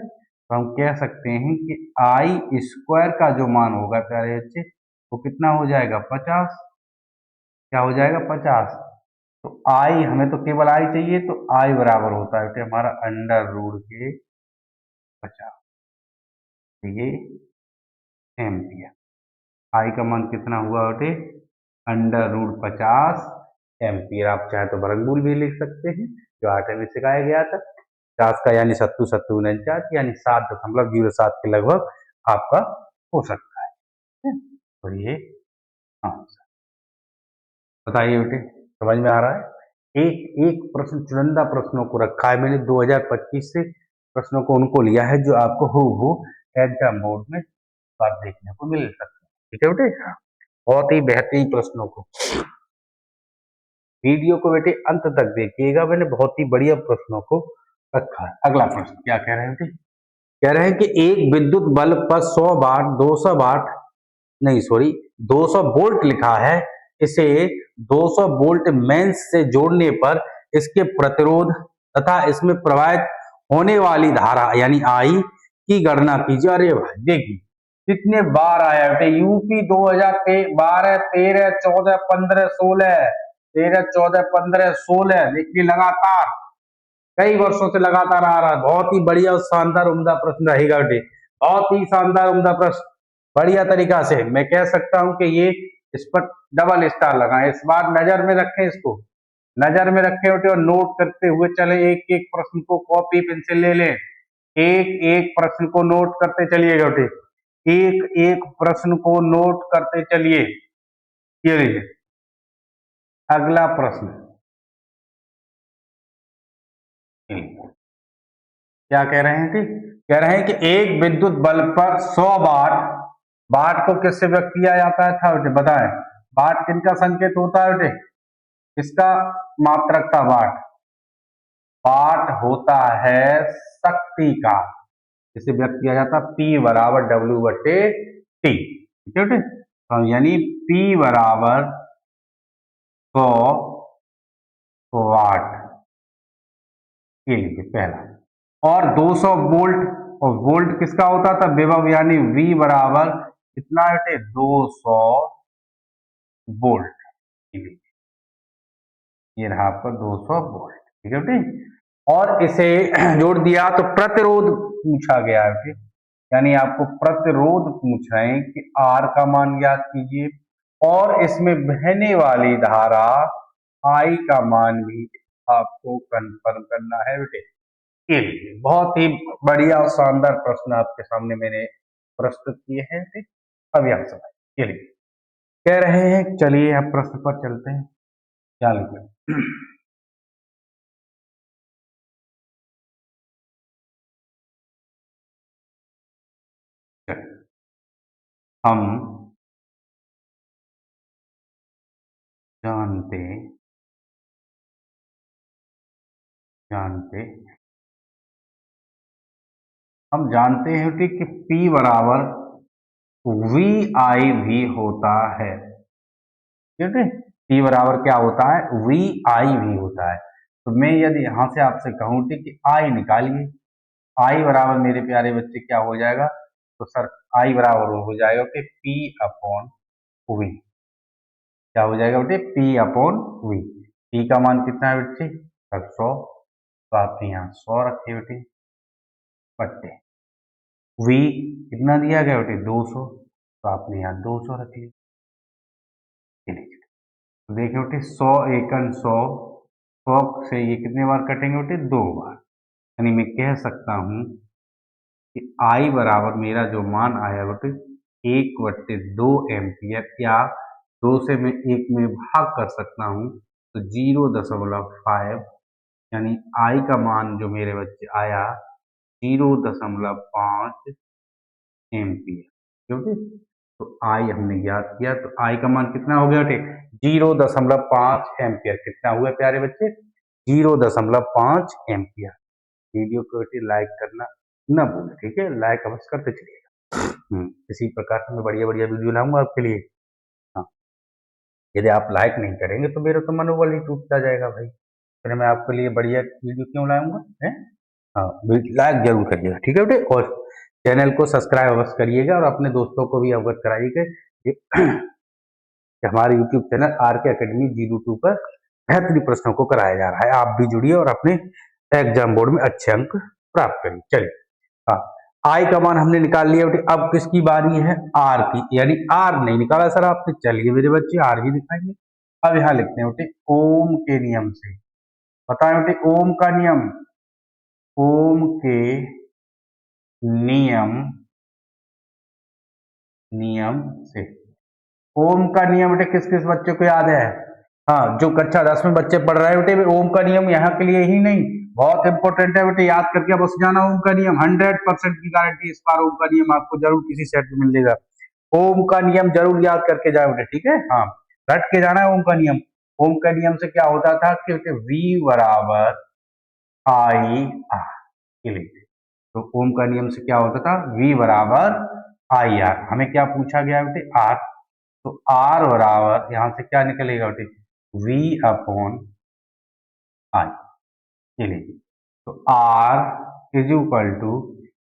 तो हम कह सकते हैं कि आई स्क्वायर का जो मान होगा प्यारे बच्चे, वो कितना हो जाएगा, 50। क्या हो जाएगा, 50। तो आई, हमें तो केवल आई चाहिए, तो आई बराबर होता है बेटे हमारा अंडर रूट के 50, ये एम्पियर। आई का मान कितना हुआ बेटे, अंडर रूट 50 एम्पियर। आप चाहे तो वर्गमूल भी लिख सकते हैं, जो 8वीं में सिखाया गया था। 50 का यानी 70 70 49, यानी 7.07 के लगभग आपका हो सकता है। तो ये, हाँ बताइए बेटे, समझ में आ रहा है। एक एक प्रश्न, चुनिंदा प्रश्नों को रखा है मैंने 2025 से, प्रश्नों को उनको लिया है जो आपको हूबहू एग्जाम बोर्ड में बात देखने को मिल सकता है, ठीक है बेटे। बहुत ही बेहतरीन प्रश्नों को, वीडियो को बेटे अंत तक देखिएगा, मैंने बहुत ही बढ़िया प्रश्नों को रखा है। अगला प्रश्न क्या कह रहे हैं बेटे, कह रहे हैं कि एक विद्युत बल्ब पर 100 वाट 200 वाट नहीं सॉरी 200 वोल्ट लिखा है, इसे 200 वोल्ट मेंस से जोड़ने पर इसके प्रतिरोध तथा इसमें प्रवाहित होने वाली धारा यानी आई की गणना कीजिए। अरे भाई देखिए कितने बार आया बेटे, यूपी 2012 13 14 15 16 13 14 15 16, देखिए लगातार कई वर्षों से लगातार आ रहा है। बहुत ही बढ़िया और शानदार उम्दा प्रश्न रहेगा बेटे, बहुत ही शानदार उम्दा प्रश्न। बढ़िया तरीका से मैं कह सकता हूं कि ये, इस पर डबल स्टार लगाएं, इस बार नजर में रखें, इसको नजर में रखें बेटे, और नोट करते हुए चले। एक एक प्रश्न को कॉपी पेंसिल ले लें, एक एक प्रश्न को नोट करते चलिएगा बेटे, एक एक प्रश्न को नोट करते चलिए। ये लीजिए अगला प्रश्न, क्या कह रहे हैं, ठीक कह रहे हैं कि एक विद्युत बल्ब पर 100 वाट, वाट को किससे व्यक्त किया जाता है था बेटे, बताएं। वाट किनका संकेत होता है बेटे, किसका मात्रक था वाट, वाट होता है शक्ति का, इसे व्यक्त किया जाता है P बराबर W बटे T, ठीक है बेटे। तो यानी P बराबर 100 वाट, ये लीजिए पहला। और 200 वोल्ट, और वोल्ट किसका होता था, विभव यानी V बराबर कितना बेटे, 200 वोल्ट, ये रहा आपका 200 वोल्ट, ठीक है बेटे। और इसे जोड़ दिया तो प्रतिरोध पूछा गया है बेटे, यानी आपको प्रतिरोध पूछ रहे हैं कि R का मान ज्ञात कीजिए, और इसमें बहने वाली धारा I का मान भी आपको कंफर्म करना है बेटे। ये लीजिए बहुत ही बढ़िया और शानदार प्रश्न आपके सामने मैंने प्रस्तुत किए हैं, ठीक। अब यहाँ समझ, ये लीजिए कह रहे हैं, चलिए अब प्रश्न पर चलते हैं, क्या लिखे हम जानते जानते हम जानते हैं कि P बराबर वी आई भी होता है, ठीक है। P बराबर क्या होता है, वी आई भी होता है। तो मैं यदि यहां से आपसे कहूं कि आई निकालिए, आई बराबर मेरे प्यारे बच्चे क्या हो जाएगा, तो सर आई बराबर हो जाएगा कि P अपॉन वी, क्या हो जाएगा बेटे, P अपॉन V। P का मान कितना है बेटे, 100, तो आपने यहाँ 100 रखे बेटे बट्टे V कितना दिया गया बेटे 200, तो आपने यहाँ 200 रख लिया। तो देखिए बेटे 100 एकन 100, 100 से ये कितने बार कटेंगे बेटे, 2 बार। यानी मैं कह सकता हूँ कि I बराबर मेरा जो मान आया बेटे 1/2 एम्पियर, या 2 से मैं 1 में भाग कर सकता हूँ तो 0.5, यानी I का मान जो मेरे बच्चे आया 0.5 एम्पियर, क्योंकि तो I हमने ज्ञात किया, तो I का मान कितना हो गया बेटे 0.5 एम्पियर। कितना हुआ प्यारे बच्चे, 0.5 एम्पियर। वीडियो को बेटे लाइक करना न भूलें, ठीक है, लाइक अवश्य करते चलिएगा। इसी प्रकार से मैं बढ़िया बढ़िया वीडियो लाऊंगा आपके लिए। हाँ, यदि आप लाइक नहीं करेंगे तो मेरा तो मनोबल ही टूटता जाएगा भाई, फिर मैं आपके लिए बढ़िया वीडियो क्यों लाऊंगा, है। हाँ, लाइक जरूर करिएगा, ठीक है बेटे, और चैनल को सब्सक्राइब अवश्य करिएगा और अपने दोस्तों को भी अवगत कराइएगा कि हमारे यूट्यूब चैनल RK Academy 02 पर बेहतरीन प्रश्नों को कराया जा रहा है। आप भी जुड़िए और अपने एग्जाम बोर्ड में अच्छे अंक प्राप्त करिए। चलिए, हाँ, I का मान हमने निकाल लिया बेटे, अब किसकी बारी है, R की, यानी R नहीं निकाला सर आपने, चलिए मेरे बच्चे R ही दिखाइए। अब यहाँ लिखते हैं बेटे ओम के नियम से, बताएं बेटे ओम का नियम, ओम के नियम नियम से, ओम का नियम बेटे किस किस बच्चे को याद है, हाँ, जो कक्षा 10 में बच्चे पढ़ रहे हैं बेटे, ओम का नियम यहाँ के लिए ही नहीं, बहुत इंपॉर्टेंट है बेटे, याद करके बस जाना ओम का नियम, 100% की गारंटी इस बार ओम का नियम आपको जरूर किसी सेट में मिलेगा। ओम का नियम जरूर याद करके जाओ बेटे, ठीक है, हाँ, रट के जाना है ओम का नियम। ओम का नियम से क्या होता था कि V बराबर I R, तो ओम का नियम से क्या होता था, V बराबर I R। हमें क्या पूछा गया बेटे, R, तो R बराबर यहां से क्या निकलेगा बेटे, V अपॉन I, ये लीजिए, तो R is equal to,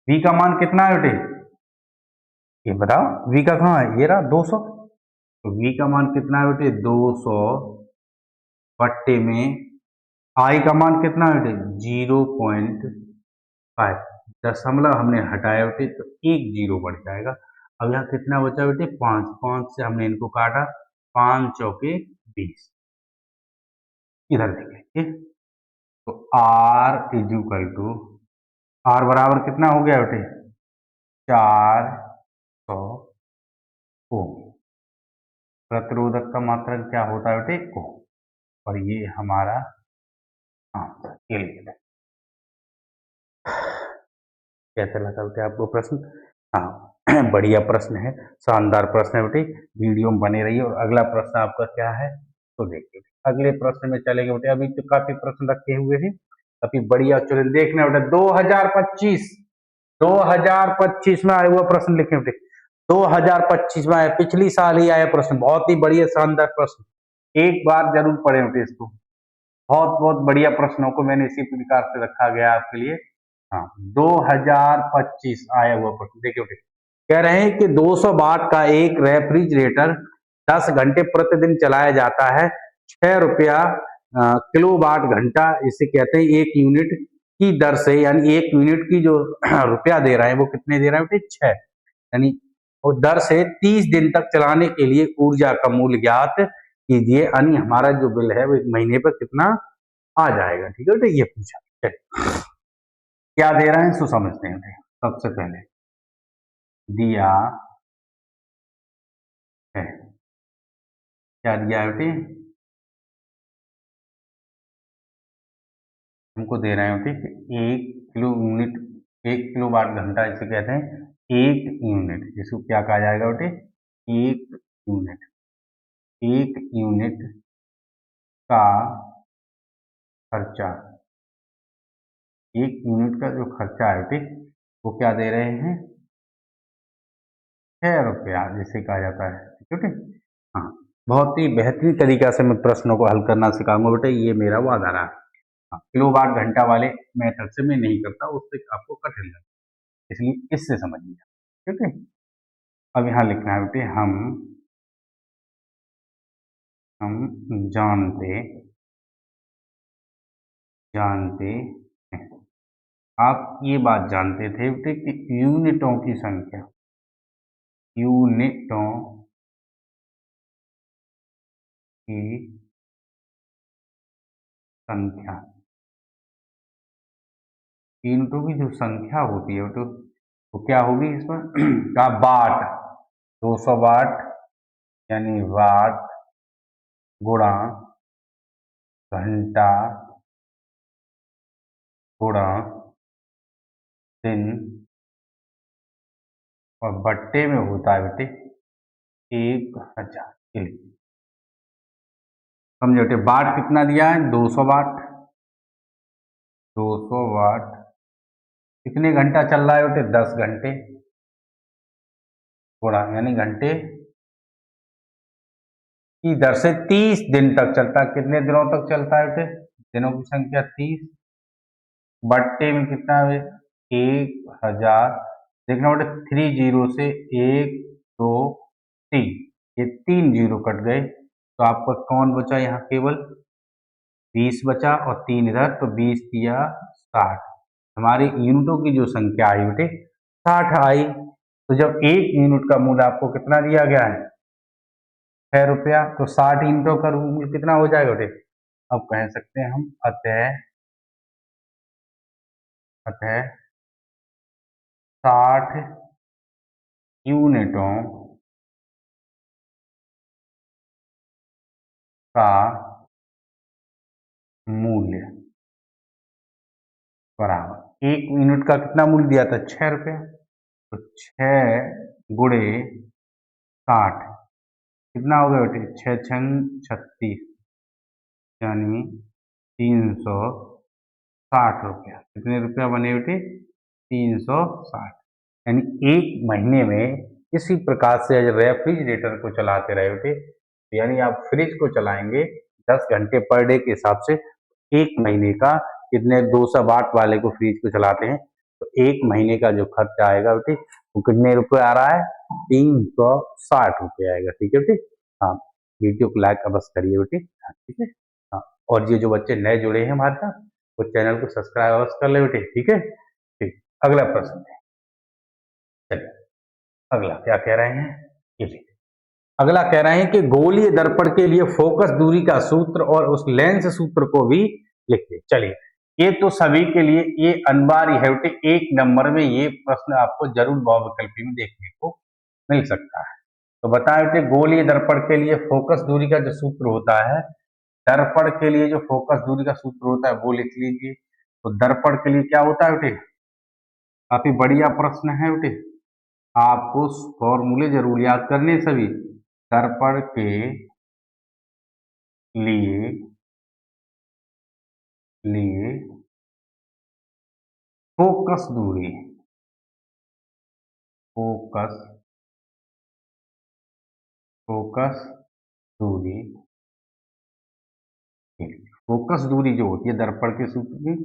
V का मान कितना है बेटे, ये बताओ, V का कहाँ है, ये रहा 200, तो V का मान कितना है बेटे 200 बट्टे में I का मान कितना है बेटे 0.5, दशमलव हमने हटाया बेटे तो एक जीरो बढ़ जाएगा। अब यहाँ कितना बचा बेटे 5, 5 से हमने इनको काटा, 5 चौके 20, इधर देखिए, तो R is equal to, R बराबर कितना हो गया बेटे 400 ओम। प्रतिरोधक का मात्रक क्या होता है बेटे ओम, और ये हमारा आंसर, ये लिख, कैसा लगा बेटे आपको प्रश्न, हाँ बढ़िया प्रश्न है, शानदार प्रश्न है बेटे, वीडियो में बने रहिए। और अगला प्रश्न आपका क्या है तो देखिए, अगले प्रश्न में चलेंगे बेटे, अभी तो काफी प्रश्न रखे हुए हैं, काफी बढ़िया, चलिए देखना बेटे 2025 में आया हुआ प्रश्न लिखे बेटे, 2025 में आया, पिछली साल ही आया प्रश्न, बहुत ही बढ़िया शानदार प्रश्न, एक बार जरूर पढ़े बेटे इसको, बहुत बहुत बढ़िया प्रश्नों को मैंने इसी प्रकार से रखा गया आपके लिए। हाँ, 2025 आया हुआ प्रश्न देखिए बेटे, कह रहे हैं कि 200 वाट का एक रेफ्रिजरेटर 10 घंटे प्रतिदिन चलाया जाता है, 6 रुपया किलो वाट घंटा इसे कहते हैं, एक यूनिट की दर से, यानी एक यूनिट की जो रुपया दे रहा है वो कितने दे रहा है बेटे 6, यानी और दर से 30 दिन तक चलाने के लिए ऊर्जा का मूल्य ज्ञात कीजिए, यानी हमारा जो बिल है वो एक महीने पर कितना आ जाएगा, ठीक है बेटे, ये पूछा। चलिए, क्या दे रहे हैं सो समझते हैं बेटे, सबसे पहले दिया है, क्या दिया है बेटे, हमको दे रहे हैं बेटे एक किलो यूनिट, 1 किलो वाट घंटा इसे कहते हैं, एक यूनिट, इसको क्या कहा जाएगा बेटे, एक यूनिट, एक यूनिट का खर्चा, एक यूनिट का जो खर्चा है बेटे वो क्या दे रहे हैं 6 रुपया, जिसे कहा जाता है, ठीक है। हाँ, बहुत ही बेहतरीन तरीका से मैं प्रश्नों को हल करना सिखाऊंगा बेटे, ये मेरा वादा रहा। हाँ, किलो वाट घंटा वाले मेथड से मैं नहीं करता, उससे आपको कठिन लगता, इसलिए इससे समझिए, ठीक है। अब यहाँ लिखना है बेटे हम हम जानते जानते हैं। आप ये बात जानते थे बेटे कि यूनिटों की संख्या यूनिटों की संख्या यूनिटों की जो संख्या होती है तो क्या होगी इसमें का वाट 200 वाट यानी वाट गुणा घंटा गुणा दिन और बट्टे में होता है बेटे 1000 के लिए। समझो बेटे वाट कितना दिया है 200 वाट 200 वाट कितने घंटा चल रहा है बेटे 10 घंटे गुणा यानी घंटे की दर से 30 दिन तक चलता है। कितने दिनों तक चलता है बेटे दिनों की संख्या 30 बट्टे में कितना है 1000 देखना बेटे 30 से 1 2 3 ये 3 जीरो कट गए तो आपका कौन बचा यहाँ केवल 20 बचा और 3 इधर तो 20 दिया 60 हमारी यूनिटों की जो संख्या आई बेटे 60 आई। तो जब एक यूनिट का मूल्य आपको कितना दिया गया है 6 रुपया तो 60 यूनिटों का मूल्य कितना हो जाएगा बेटे अब कह सकते हैं हम अतः 60 यूनिटों का मूल्य बराबर एक यूनिट का कितना मूल्य दिया था 6 रुपया तो 6 गुणे 60 कितना हो गया बेटे 6 छंग 36 यानी 360 रुपया कितने रुपया बने बेटे 360 यानी एक महीने में इसी प्रकार से रेफ्रिजरेटर को चलाते रहे बेटे यानी आप फ्रिज को चलाएंगे 10 घंटे पर डे के हिसाब से एक महीने का कितने 200 वाट वाले को फ्रिज को चलाते हैं तो एक महीने का जो खर्चा आएगा बेटे वो कितने रुपए आ रहा है 360 रुपये आएगा। ठीक है बेटे हाँ वीडियो को लाइक अवश्य करिए बेटे ठीक है हाँ और ये जो बच्चे नए जुड़े हैं हमारे साथ वो चैनल को सब्सक्राइब अवश्य कर ले बेटे ठीक है ठीक अगला प्रश्न है चलिए अगला क्या कह रहे हैं ये देखिए अगला कह रहे हैं कि गोलीय दर्पण के लिए फोकस दूरी का सूत्र और उस लेंस सूत्र को भी लिखिए। चलिए ये तो सभी के लिए ये अनिवार्य है बेटे एक नंबर में ये प्रश्न आपको जरूर बहुविकल्पी में देखने को मिल सकता है। तो बताएं बेटे गोलीय दर्पण के लिए फोकस दूरी का जो सूत्र होता है दर्पण के लिए जो फोकस दूरी का सूत्र होता है वो लिख लीजिए। तो दर्पण के लिए क्या होता है बेटे काफी बढ़िया प्रश्न है बेटे आपको फॉर्मूले जरूर याद करने सभी दर्पण के लिए फोकस दूरी फोकस दूरी जो होती है दर्पण के सूत्र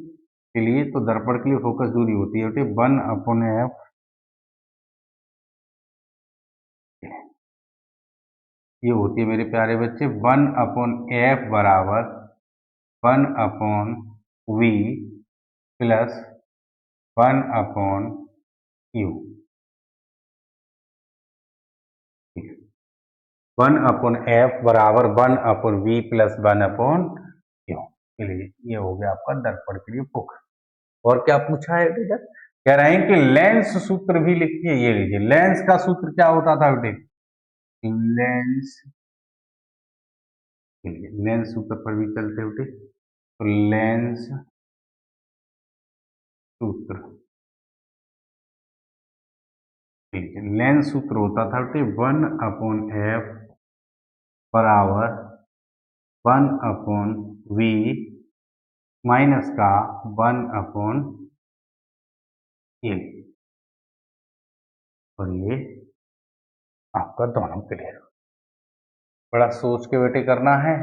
के लिए तो दर्पण के लिए फोकस दूरी होती है 1/f ये होती है मेरे प्यारे बच्चे 1/f बराबर 1/v प्लस 1/u 1/f बराबर 1/v प्लस 1/u चलिए ये हो गया आपका दर्पण के लिए फोकस। और क्या पूछा है बेटा कह रहे हैं कि लेंस सूत्र भी लिखिए ये लीजिए लेंस का सूत्र क्या होता था बेटे लेंस सूत्र पर भी चलते बेटे तो लेंस सूत्र लेंस सूत्र होता था बेटे 1/f बराबर 1/v माइनस का 1/a और ये आपका दोनों क्लियर बड़ा सोच के बेटे करना है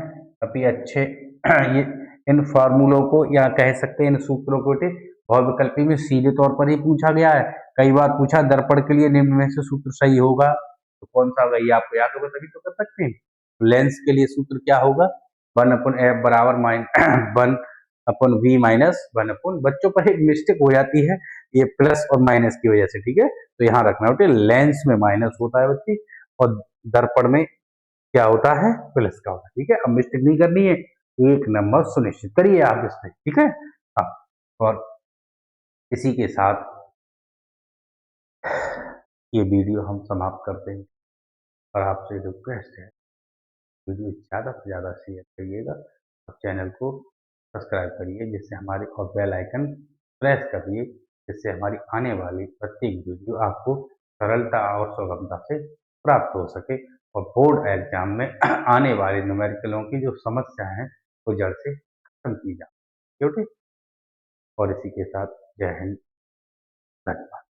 अभी अच्छे ये इन फार्मूलों को या कह सकते हैं इन सूत्रों को बेटे बहुविकल्पी में सीधे तौर पर ही पूछा गया है। कई बार पूछा दर्पण के लिए निम्न में से सूत्र सही होगा तो कौन सा होगा ये आपको याद होगा तभी तो कर सकते हैं। लेंस के लिए सूत्र क्या होगा, 1/f बराबर वन अपन वी माइनस 1/, बच्चों पर एक मिस्टेक हो जाती है ये प्लस और माइनस की वजह से, ठीक है, तो यहाँ रखना बेटे लेंस में माइनस होता है बच्ची और दर्पण में क्या होता है, प्लस का होता है, ठीक है। अब मिस्टेक नहीं करनी है, एक नंबर सुनिश्चित करिए आप इसमें, ठीक है। हाँ, और इसी के साथ ये वीडियो हम समाप्त करते हैं और आपसे रिक्वेस्ट है वीडियो ज़्यादा से ज़्यादा शेयर करिएगा और चैनल को सब्सक्राइब करिए, जिससे हमारे और बेल आइकन प्रेस करिए, जिससे हमारी आने वाली प्रत्येक वीडियो आपको सरलता और सुगमता से प्राप्त हो सके और बोर्ड एग्जाम में आने वाले न्यूमेरिकलों की जो समस्या है वो जड़ से खत्म की जाए, क्योंकि और इसी के साथ जय हिंद, धन्यवाद।